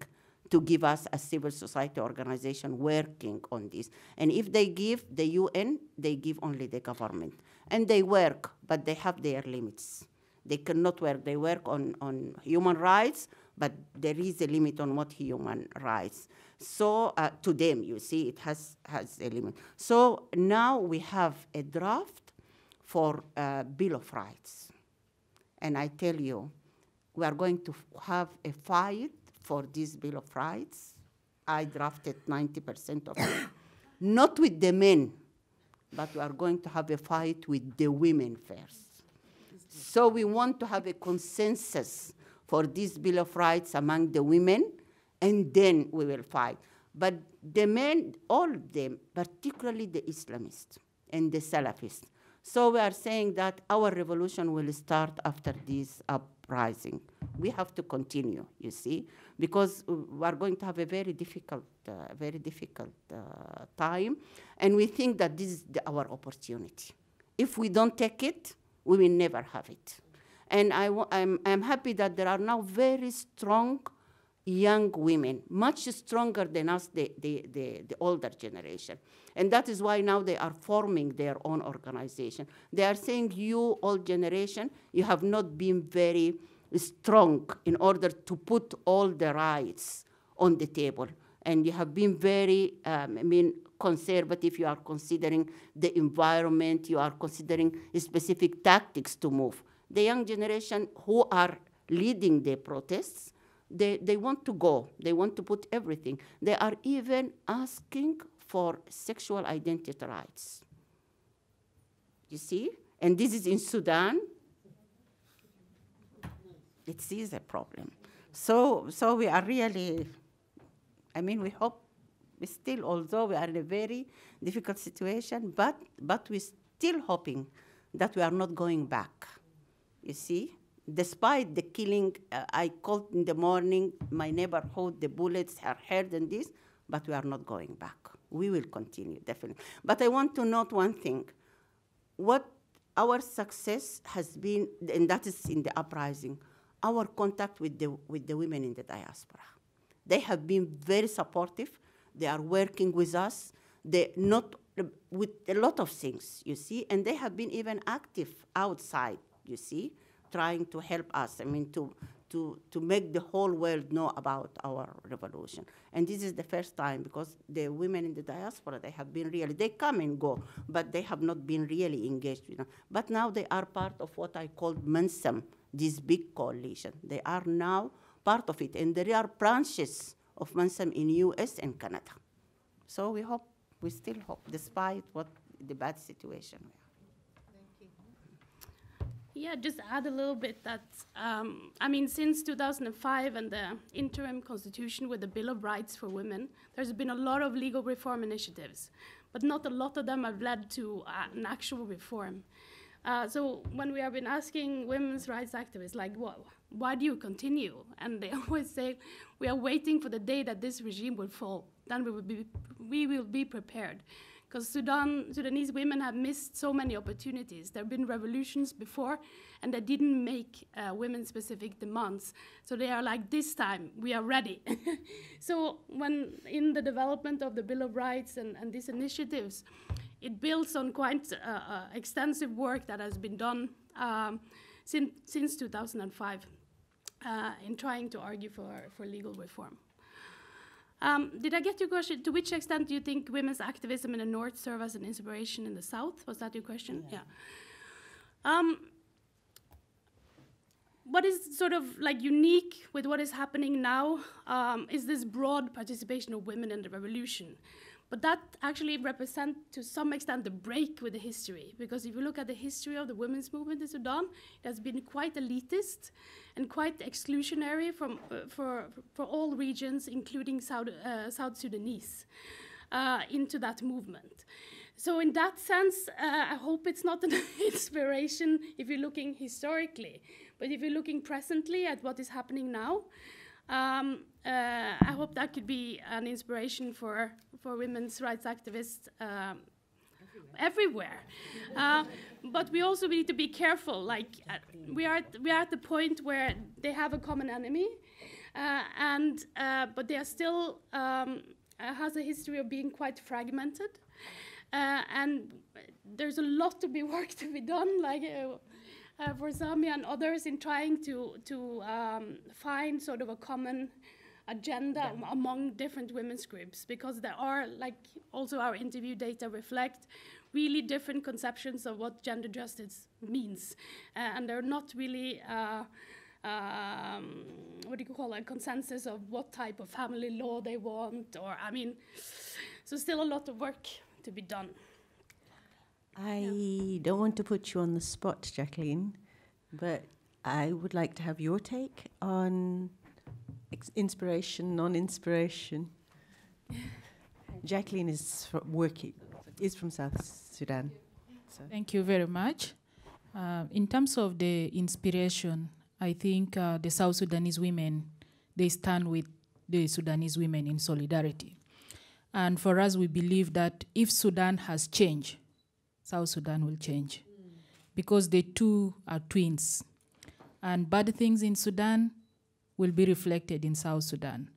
to give us as civil society organization working on this. And if they give the UN, they give only the government. And they work, but they have their limits. They cannot work. They work on human rights, but there is a limit on what human rights. So to them, you see, it has a limit. So now we have a draft for Bill of Rights. And I tell you, we are going to have a fight for this Bill of Rights. I drafted 90% of it. Not with the men, but we are going to have a fight with the women first. So we want to have a consensus for this Bill of Rights among the women, and then we will fight. But the men, all of them, particularly the Islamists and the Salafists. So we are saying that our revolution will start after this uprising. We have to continue, you see, because we are going to have a very difficult time, and we think that this is our opportunity. If we don't take it, we will never have it. And I'm happy that there are now very strong young women, much stronger than us, the older generation. And that is why now they are forming their own organization. They are saying, you, old generation, you have not been very strong in order to put all the rights on the table. And you have been very, conservative. You are considering the environment. You are considering specific tactics to move. The young generation who are leading the protests, they want to go. They want to put everything. They are even asking for sexual identity rights. You see? And this is in Sudan. It is a problem. So we are really, we hope, still, although we are in a very difficult situation, but we're still hoping that we are not going back. You see? Despite the killing, I called in the morning, my neighborhood, the bullets are heard and this, but we are not going back. We will continue, definitely. But I want to note one thing. What our success has been, and that is in the uprising, our contact with the women in the diaspora. They have been very supportive. They are working with us. They not with a lot of things, you see, and they have been even active outside, you see, trying to help us, to make the whole world know about our revolution. And this is the first time, because the women in the diaspora, they have been really, they come and go, but they have not been really engaged with them. But now they are part of what I call MNSM, this big coalition. They are now part of it, and there are branches of MNSM in US and Canada. So we still hope, despite what the bad situation we are. Yeah, just add a little bit that, since 2005 and the interim constitution with the Bill of Rights for Women, there's been a lot of legal reform initiatives, but not a lot of them have led to an actual reform. So when we have been asking women's rights activists, like, well, why do you continue? And they always say, we are waiting for the day that this regime will fall. Then we will be prepared. Because Sudanese women have missed so many opportunities. There have been revolutions before, and they didn't make women-specific demands. So they are like, this time, we are ready. So when in the development of the Bill of Rights and these initiatives, it builds on quite extensive work that has been done since 2005 in trying to argue for legal reform. Did I get your question? To which extent do you think women's activism in the North serve as an inspiration in the South? Was that your question? Yeah. What is sort of like unique with what is happening now is this broad participation of women in the revolution. But that actually represents, to some extent, the break with the history. Because if you look at the history of the women's movement in Sudan, it has been quite elitist and quite exclusionary for all regions, including South Sudanese, into that movement. So in that sense, I hope it's not an inspiration if you're looking historically. But if you're looking presently at what is happening now, I hope that could be an inspiration for women's rights activists everywhere. But we also need to be careful. Like we are at the point where they have a common enemy, but they are still has a history of being quite fragmented, and there's a lot to be work to be done. Like. For Zamia and others in trying to find sort of a common agenda among different women's groups, because there are, like also our interview data reflect, really different conceptions of what gender justice means. And they're not really, what do you call it, a consensus of what type of family law they want, or, so still a lot of work to be done. I don't want to put you on the spot, Jacqueline, but I would like to have your take on inspiration, non-inspiration. Jacqueline is from South Sudan. So. Thank you very much. In terms of the inspiration, I think the South Sudanese women, they stand with the Sudanese women in solidarity. And for us, we believe that if Sudan has changed, South Sudan will change. Because the two are twins. And bad things in Sudan will be reflected in South Sudan.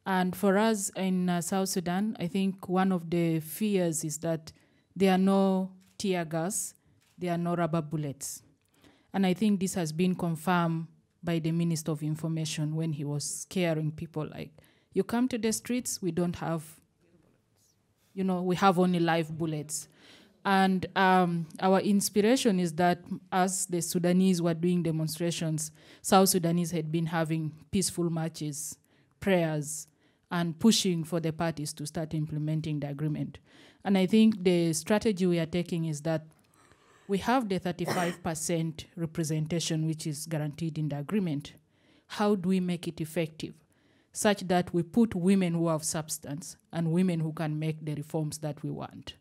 And for us in South Sudan, I think one of the fears is that there are no tear gas, there are no rubber bullets. And I think this has been confirmed by the Minister of Information when he was scaring people like, you come to the streets, we don't have, you know, we have only live bullets. And our inspiration is that as the Sudanese were doing demonstrations, South Sudanese had been having peaceful marches, prayers, and pushing for the parties to start implementing the agreement. And I think the strategy we are taking is that we have the 35% representation which is guaranteed in the agreement. How do we make it effective such that we put women who have substance and women who can make the reforms that we want?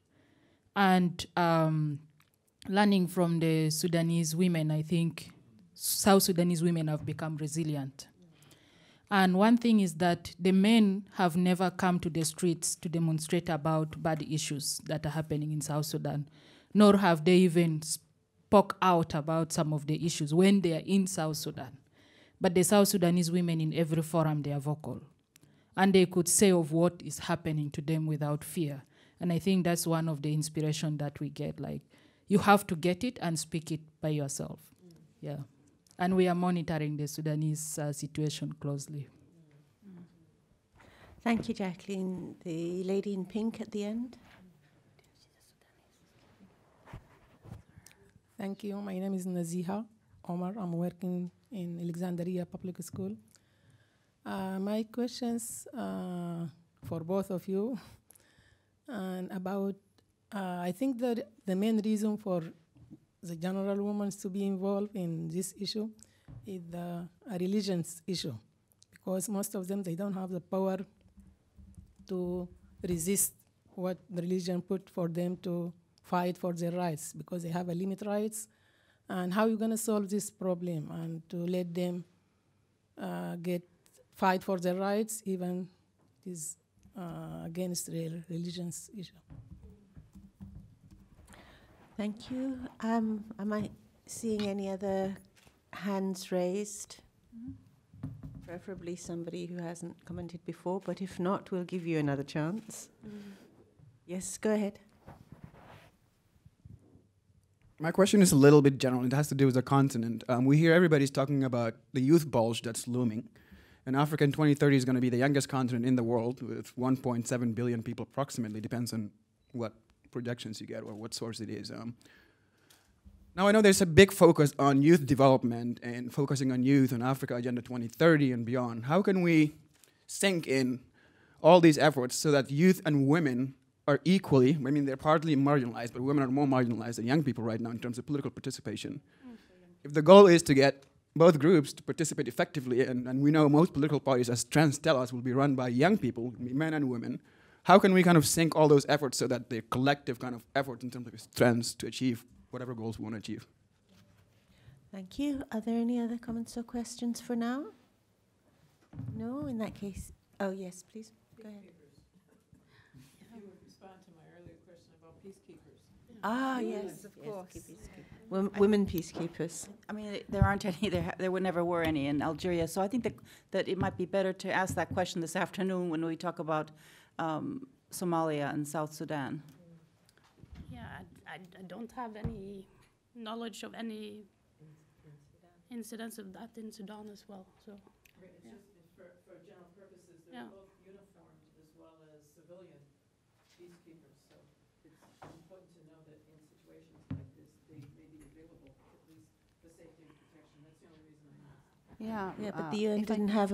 And learning from the Sudanese women, I think South Sudanese women have become resilient. And one thing is that the men have never come to the streets to demonstrate about bad issues that are happening in South Sudan, nor have they even spoke out about some of the issues when they are in South Sudan. But the South Sudanese women in every forum, they are vocal. And they could say of what is happening to them without fear. And I think that's one of the inspiration that we get, like, you have to get it and speak it by yourself. Yeah. And we are monitoring the Sudanese situation closely. Thank you, Jacqueline. The lady in pink at the end. Thank you. My name is Naziha Omar. I'm working in Alexandria Public School. My questions for both of you, and about, I think that the main reason for the general women to be involved in this issue is a religious issue, because most of them, they don't have the power to resist what the religion put for them to fight for their rights, because they have a limited rights. And how are you going to solve this problem and to let them fight for their rights, even it is against the religious issue? Thank you. Am I seeing any other hands raised? Preferably somebody who hasn't commented before, but if not, we'll give you another chance. Yes, go ahead. My question is a little bit general. It has to do with the continent. We hear everybody's talking about the youth bulge that's looming. And Africa in 2030 is going to be the youngest continent in the world with 1.7 billion people approximately. Depends on what projections you get or what source it is. Now I know there's a big focus on youth development and focusing on youth and Africa Agenda 2030 and beyond. How can we sink in all these efforts so that youth and women are equally, I mean, they're partly marginalized, but women are more marginalized than young people right now in terms of political participation. If the goal is to get both groups to participate effectively, and we know most political parties, as trends tell us, will be run by young people, men and women, how can we kind of sync all those efforts so that the collective kind of effort in terms of trends to achieve whatever goals we want to achieve? Thank you. Are there any other comments or questions for now? No, in that case. Oh, yes, please. Go ahead. You would respond to my earlier question about peacekeepers. Ah, yes, of course. Women peacekeepers. I mean, there aren't any, there were never were any in Algeria. So I think that it might be better to ask that question this afternoon when we talk about Somalia and South Sudan. Yeah, I don't have any knowledge of any incidents of that in Sudan as well. So, It's just for general purposes, they're both uniformed as well as civilian peacekeepers. So it's important to know that in situations like this, they may be available, at least for safety and protection. That's the only reason I asked. Yeah, but the UN didn't have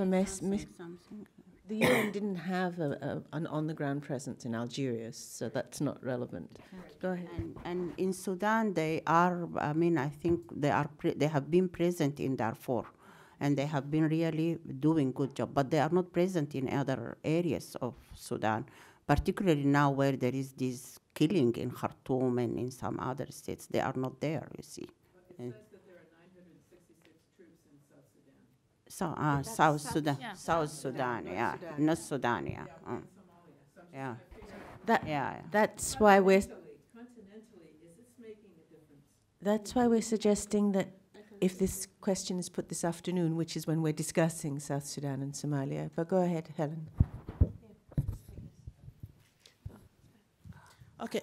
the UN didn't have an on-the-ground presence in Algeria, so that's not relevant. Go ahead. And in Sudan, they are, I mean, I think they have been present in Darfur, and they have been really doing good job, but they are not present in other areas of Sudan, particularly now where there is this killing in Khartoum and in some other states. They are not there, you see. But it says that there are 966 troops in South South Sudan. Yeah. South Sudan, yeah. Not Sudan, yeah. Yeah. That's why we're suggesting that if this question is put this afternoon, which is when we're discussing South Sudan and Somalia. But go ahead, Helen. Okay,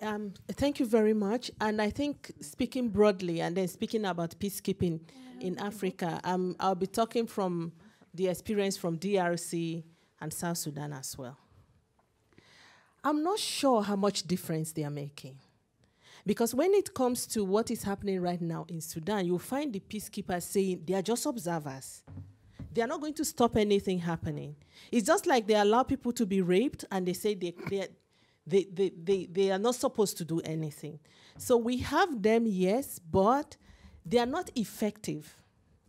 thank you very much. And I think speaking broadly and then speaking about peacekeeping in Africa, I'll be talking from the experience from DRC and South Sudan as well. I'm not sure how much difference they are making. Because when it comes to what is happening right now in Sudan, you'll find the peacekeepers saying they are just observers. They are not going to stop anything happening. It's just like they allow people to be raped and they say they are not supposed to do anything. So we have them, yes, but they are not effective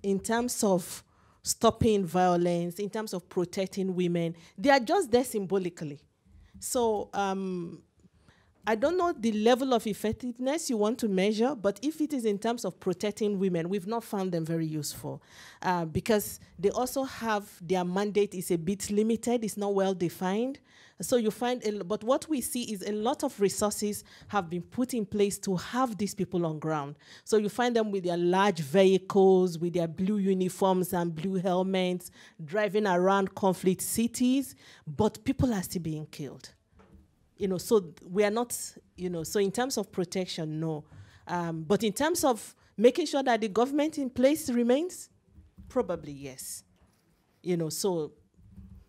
in terms of stopping violence, in terms of protecting women. They are just there symbolically. So I don't know the level of effectiveness you want to measure, but if it is in terms of protecting women, we've not found them very useful because they also have their mandate is a bit limited, it's not well defined. So you find, but what we see is a lot of resources have been put in place to have these people on ground. So you find them with their large vehicles, with their blue uniforms and blue helmets, driving around conflict cities, but people are still being killed. So we are not, so in terms of protection, no. But in terms of making sure that the government in place remains, probably yes. So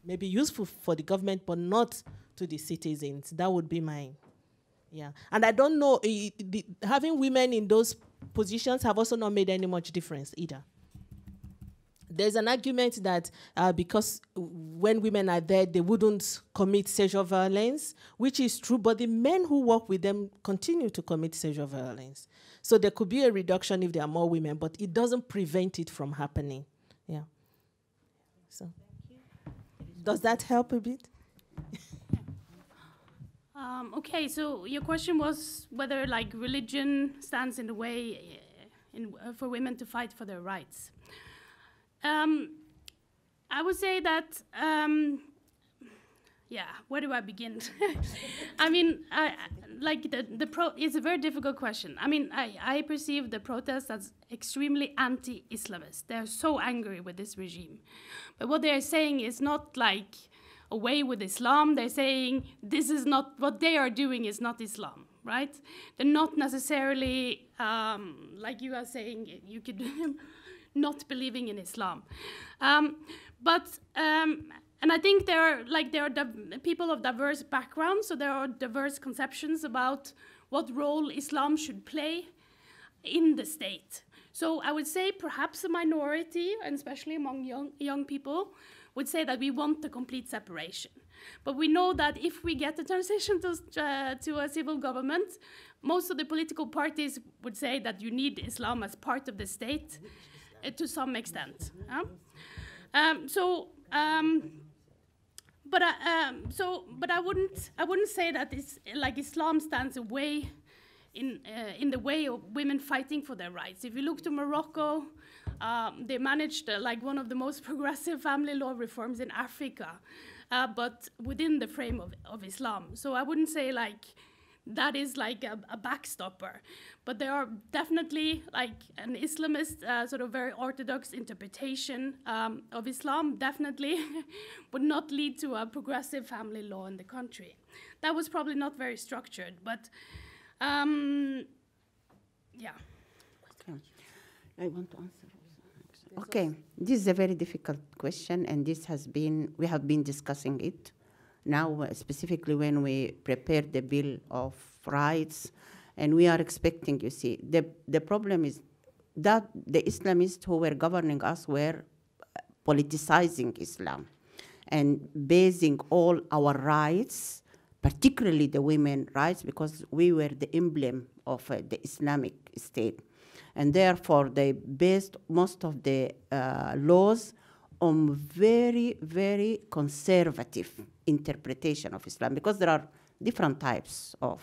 maybe useful for the government, but not to the citizens. That would be mine. Yeah. And I don't know, having women in those positions have also not made any much difference either. There's an argument that because when women are there, they wouldn't commit sexual violence, which is true, but the men who work with them continue to commit sexual violence. So there could be a reduction if there are more women, but it doesn't prevent it from happening. Yeah. So, does that help a bit? Okay, so your question was whether religion stands in the way for women to fight for their rights. I would say that, where do I begin? I mean, it's a very difficult question. I mean, I perceive the protests as extremely anti-Islamist. They're so angry with this regime. But what they're saying is not away with Islam. They're saying this is not, what they are doing is not Islam, right? They're not necessarily, like you are saying, you could not believing in Islam. And I think there are people of diverse backgrounds, so there are diverse conceptions about what role Islam should play in the state. So I would say perhaps a minority, and especially among young people, would say that we want the complete separation. But we know that if we get the transition to a civil government, most of the political parties would say that you need Islam as part of the state to some extent. But I wouldn't say that it's Islam stands away in the way of women fighting for their rights. If you look to Morocco, they managed one of the most progressive family law reforms in Africa, but within the frame of Islam. So I wouldn't say that is a backstopper, but there are definitely an Islamist sort of very orthodox interpretation of Islam definitely would not lead to a progressive family law in the country. That was probably not very structured, but yeah. Okay. I want to answer. Okay, this is a very difficult question, and we have been discussing it. Now, specifically when we prepared the Bill of Rights, and we are expecting, you see, the problem is that the Islamists who were governing us were politicizing Islam and basing all our rights, particularly the women's rights, because we were the emblem of the Islamic State. And therefore, they based most of the laws on very, very conservative interpretation of Islam, because there are different types of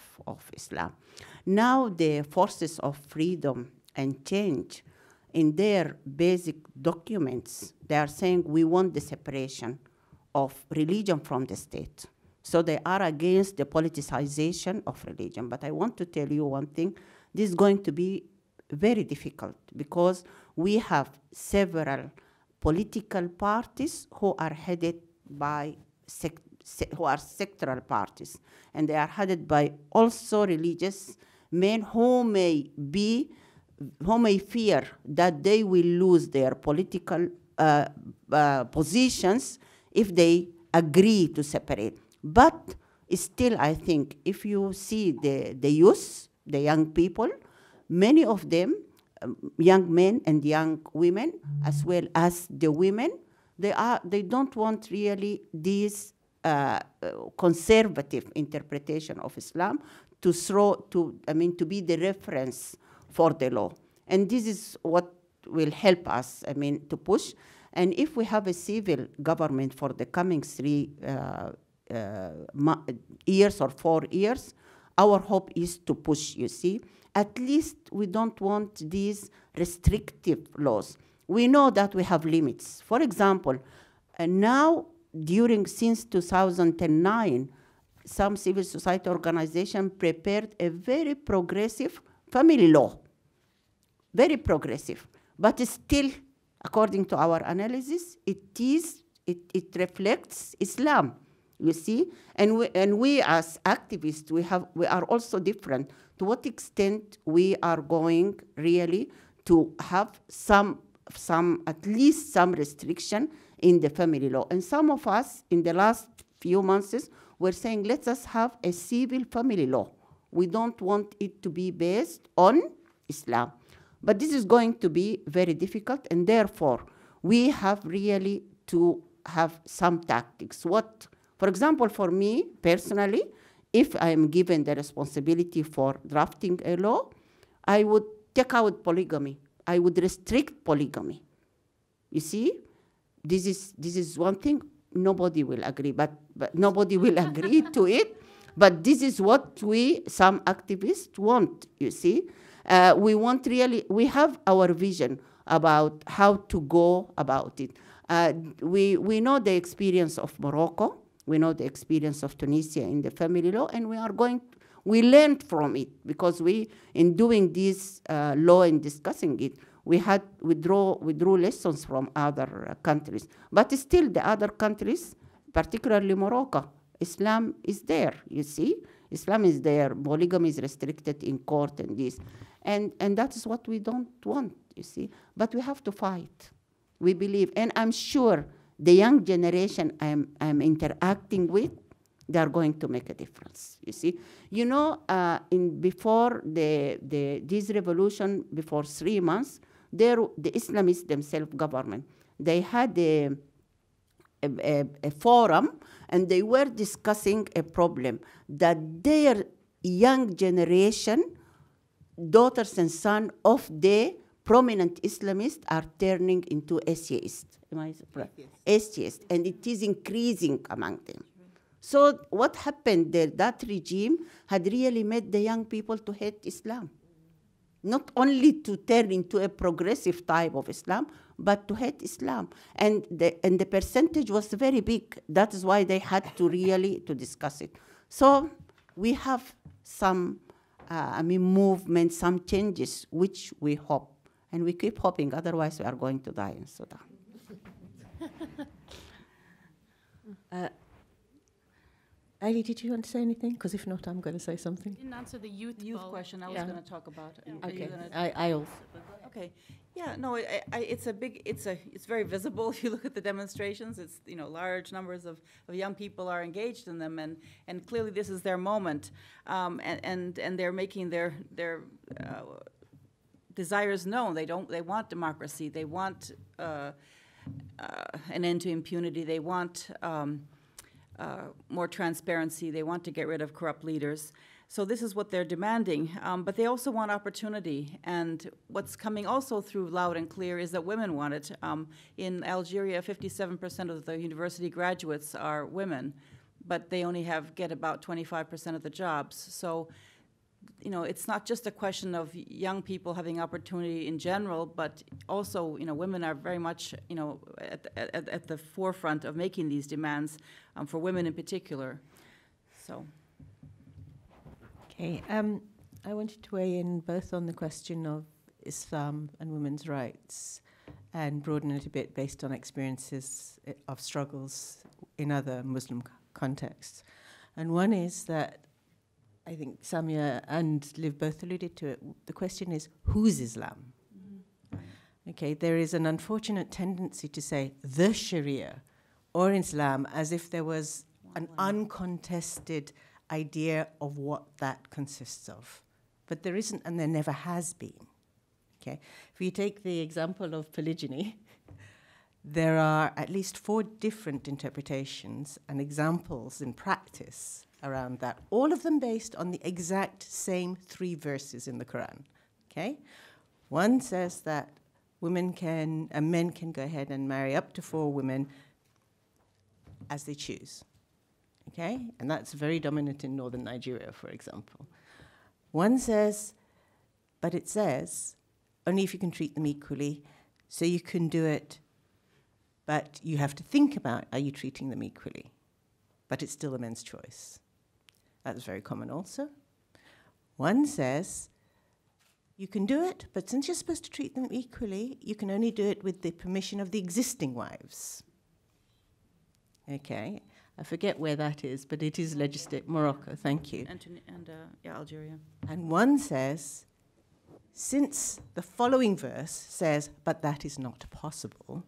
Islam. Now the forces of freedom and change in their basic documents, they are saying we want the separation of religion from the state. So they are against the politicization of religion. But I want to tell you one thing, this is going to be very difficult because we have several political parties who are headed by who are sectoral parties, and they are headed by also religious men who may fear that they will lose their political positions if they agree to separate. But still, I think if you see the youth, the young people, many of them, young men and young women, as well as the women, they don't want really this conservative interpretation of Islam to be the reference for the law. And this is what will help us, to push. And if we have a civil government for the coming 3 years or 4 years, our hope is to push, you see. At least we don't want these restrictive laws. We know that we have limits. For example, now, since 2009, some civil society organizations prepared a very progressive family law, very progressive. But still, according to our analysis, it reflects Islam, you see. And we as activists, we are also different. To what extent we are going really to have at least some restriction in the family law. And some of us in the last few months were saying, let us have a civil family law. We don't want it to be based on Islam. But this is going to be very difficult, and therefore we have really to have some tactics. For example, for me personally, if I am given the responsibility for drafting a law, I would take out polygamy. I would restrict polygamy. You see, this is one thing. Nobody will agree, but nobody will agree to it. But this is what some activists want, you see. We have our vision about how to go about it. We know the experience of Morocco. We know the experience of Tunisia in the family law, and we learned from it because in doing this law and discussing it, we drew lessons from other countries. But still the other countries, particularly Morocco, Islam is there, you see. Islam is there, polygamy is restricted in court and this. And that is what we don't want, you see. But we have to fight, we believe. And I'm sure the young generation I'm interacting with, they are going to make a difference, you see. You know, before this revolution, before 3 months, the Islamists themselves, government, they had a forum, and they were discussing a problem that their young generation, daughters and sons of the prominent Islamists, are turning into atheists. Atheists, and it is increasing among them. So what happened there? That regime had really made the young people to hate Islam. Not only to turn into a progressive type of Islam, but to hate Islam. And the percentage was very big. That is why they had to really discuss it. So we have some movement, some changes, which we hope. And we keep hoping, otherwise we are going to die in Sudan. Ali, did you want to say anything? Because if not, I'm going to say something. You didn't answer the youth question. I was going to talk about. Okay. I also. Okay. Yeah. No. It's very visible. If you look at the demonstrations, it's large numbers of young people are engaged in them, and clearly this is their moment, and they're making their desires known. They want democracy. They want an end to impunity. They want more transparency. They want to get rid of corrupt leaders. So this is what they're demanding. But they also want opportunity. And what's coming also through loud and clear is that women want it. In Algeria, 57% of the university graduates are women, but they only get about 25% of the jobs. So you know, it's not just a question of young people having opportunity in general, but also, you know, women are very much, you know, at the forefront of making these demands for women in particular. So. Okay, I wanted to weigh in both on the question of Islam and women's rights and broaden it a bit based on experiences of struggles in other Muslim contexts. And one is that I think Samia and Liv both alluded to it. The question is, whose Islam? Mm-hmm. Okay, there is an unfortunate tendency to say the Sharia or Islam as if there was an uncontested idea of what that consists of. But there isn't, and there never has been. Okay, if you take the example of polygyny, there are at least 4 different interpretations and examples in practice around that, all of them based on the exact same 3 verses in the Quran. Okay, one says that women can and men can go ahead and marry up to 4 women as they choose. Okay, and that's very dominant in northern Nigeria, for example. One says, but it says only if you can treat them equally, so you can do it, but you have to think about, are you treating them equally? But it's still a man's choice. That's very common also. One says, you can do it, but since you're supposed to treat them equally, you can only do it with the permission of the existing wives. Okay, I forget where that is, but it is legislated, Morocco, thank you. Yeah, Algeria. And one says, since the following verse says, but that is not possible,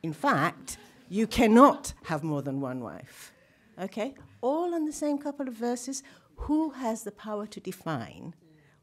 in fact, you cannot have more than one wife. Okay, all on the same couple of verses. Who has the power to define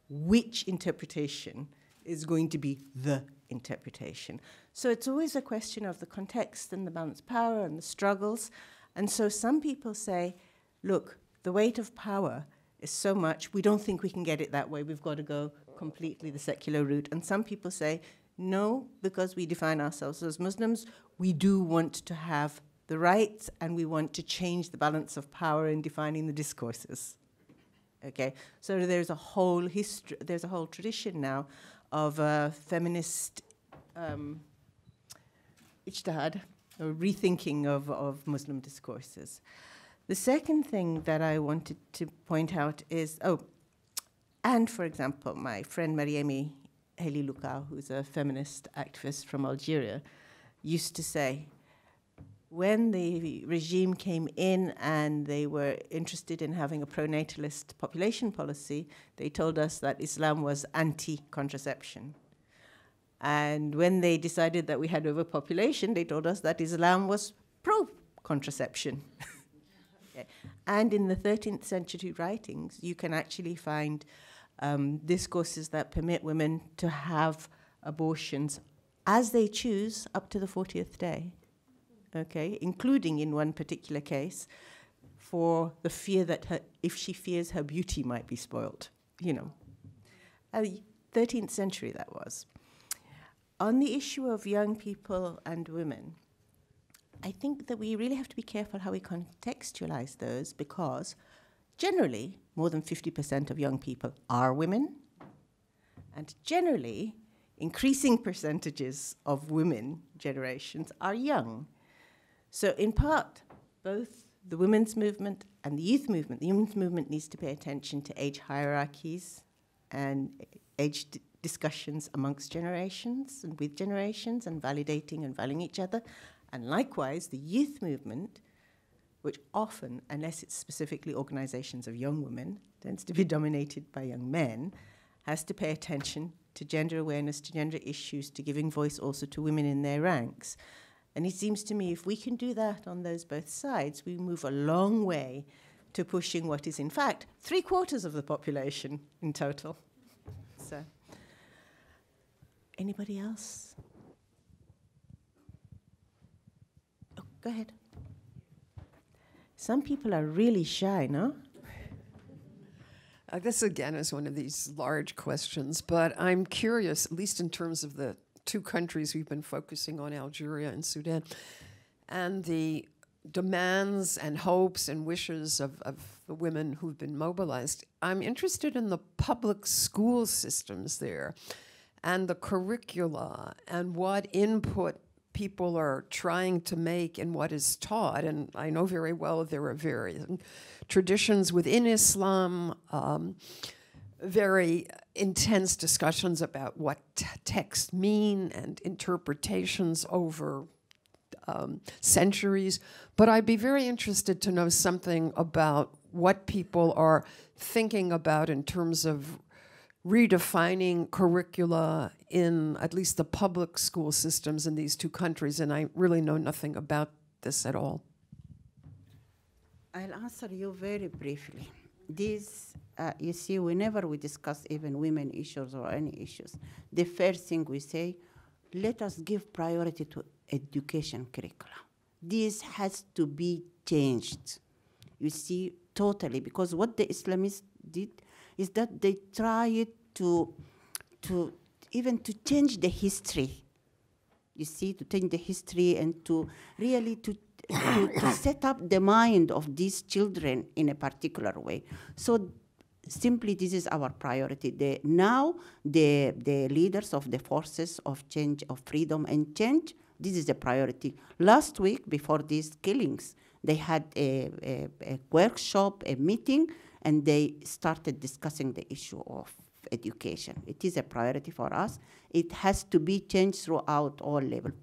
which interpretation is going to be the interpretation? So it's always a question of the context and the balance of power and the struggles. And so some people say, look, the weight of power is so much, we don't think we can get it that way. We've got to go completely the secular route. And some people say, no, because we define ourselves as Muslims, we do want to have the rights and we want to change the balance of power in defining the discourses. Okay, so there's a whole history, there's a whole tradition now of feminist ijtihad, or rethinking of Muslim discourses. The second thing that I wanted to point out is, and for example, my friend Mariemi Heli Lukau, who's a feminist activist from Algeria, used to say, when the regime came in and they were interested in having a pro-natalist population policy, they told us that Islam was anti-contraception. And when they decided that we had overpopulation, they told us that Islam was pro-contraception. Okay. And in the 13th century writings, you can actually find discourses that permit women to have abortions as they choose up to the 40th day. Okay, including in one particular case, for the fear that if she fears her beauty might be spoiled, you know. 13th century that was. On the issue of young people and women, I think that we really have to be careful how we contextualize those, because generally, more than 50% of young people are women, and generally, increasing percentages of women generations are young. So in part, both the women's movement and the youth movement needs to pay attention to age hierarchies and age discussions amongst generations and with generations and validating and valuing each other. And likewise, the youth movement, which often, unless it's specifically organizations of young women, tends to be dominated by young men, has to pay attention to gender awareness, to gender issues, to giving voice also to women in their ranks. And it seems to me if we can do that on those both sides, we move a long way to pushing what is in fact 3/4 of the population in total. So, anybody else? Oh, go ahead. Some people are really shy, no? This again is one of these large questions, but I'm curious, at least in terms of the 2 countries we've been focusing on, Algeria and Sudan, and the demands and hopes and wishes of the women who've been mobilized. I'm interested in the public school systems there and the curricula and what input people are trying to make in what is taught. And I know very well there are various traditions within Islam, very intense discussions about what texts mean and interpretations over centuries. But I'd be very interested to know something about what people are thinking about in terms of redefining curricula in at least the public school systems in these two countries, and I really know nothing about this at all. I'll answer you very briefly. This, you see, whenever we discuss even women issues or any issues, the first thing we say, let us give priority to education curricula. This has to be changed, you see, totally, because what the Islamists did is that they tried to even to change the history, you see, to change the history and to really to set up the mind of these children in a particular way. So simply this is our priority. Now the leaders of the forces of change, of freedom and change, this is a priority. Last week, before these killings, they had a workshop, a meeting, and they started discussing the issue of education. It is a priority for us. It has to be changed throughout all levels.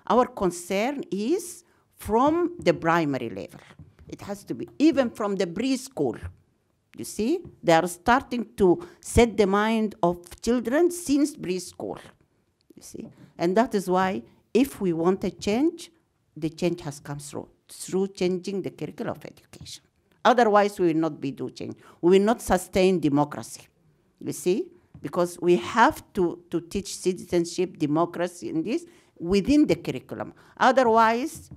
Our concern is from the primary level. It has to be, even from the preschool. You see, they are starting to set the mind of children since preschool, you see. And that is why, if we want a change, the change has come through changing the curriculum of education. Otherwise, we will not be doing change. We will not sustain democracy, you see, because we have to teach citizenship, democracy, in this within the curriculum. Otherwise,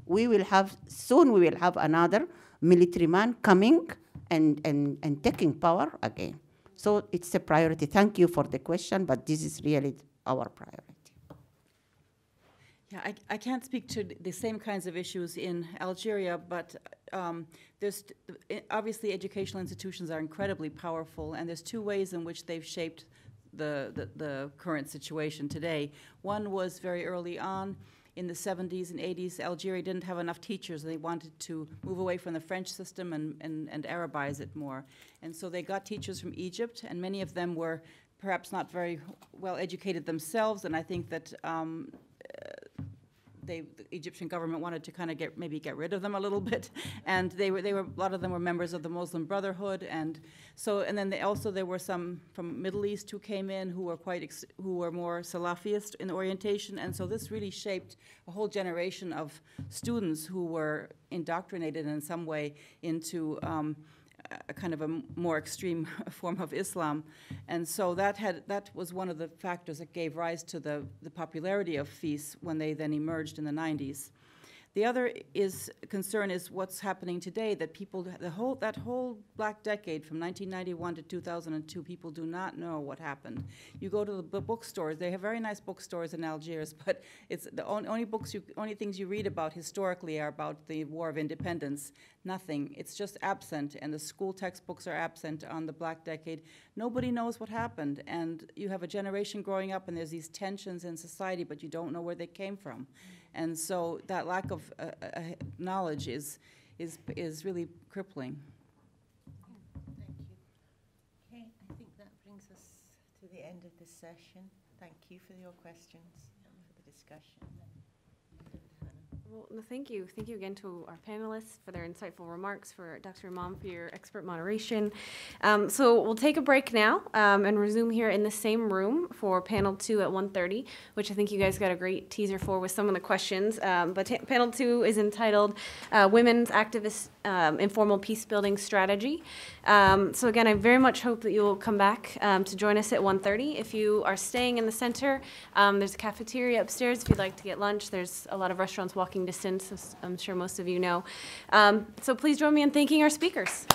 soon we will have another military man coming and taking power again. So it's a priority. Thank you for the question, but this is really our priority. Yeah, I can't speak to the same kinds of issues in Algeria, but obviously educational institutions are incredibly powerful, and there's two ways in which they've shaped the current situation today. One was very early on in the 70s and 80s. Algeria didn't have enough teachers. They wanted to move away from the French system and Arabize it more. And so they got teachers from Egypt, and many of them were perhaps not very well educated themselves, and I think that the Egyptian government wanted to kind of maybe get rid of them a little bit, and a lot of them were members of the Muslim Brotherhood, and then there were some from Middle East who came in who were more Salafist in orientation, and so this really shaped a whole generation of students who were indoctrinated in some way into a kind of a more extreme form of Islam. And so that was one of the factors that gave rise to the popularity of FIS when they then emerged in the 90s. The other concern is what's happening today, that people, that whole black decade from 1991 to 2002, people do not know what happened. You go to the bookstores, they have very nice bookstores in Algiers, but it's the only things you read about historically are about the War of Independence. Nothing. It's just absent, and the school textbooks are absent on the black decade. Nobody knows what happened, and you have a generation growing up, and there's these tensions in society, but you don't know where they came from. And so that lack of knowledge is really crippling. Thank you. Okay, I think that brings us to the end of this session. Thank you for your questions and for the discussion. Well, no, thank you. Thank you again to our panelists for their insightful remarks, for Dr. Imam for your expert moderation. So we'll take a break now and resume here in the same room for panel 2 at 1:30, which I think you guys got a great teaser for with some of the questions. But panel 2 is entitled Women's Activist Informal Peacebuilding Strategy. So again, I very much hope that you'll come back to join us at 1:30. If you are staying in the center, there's a cafeteria upstairs if you'd like to get lunch. There's a lot of restaurants walking distance, as I'm sure most of you know. So please join me in thanking our speakers.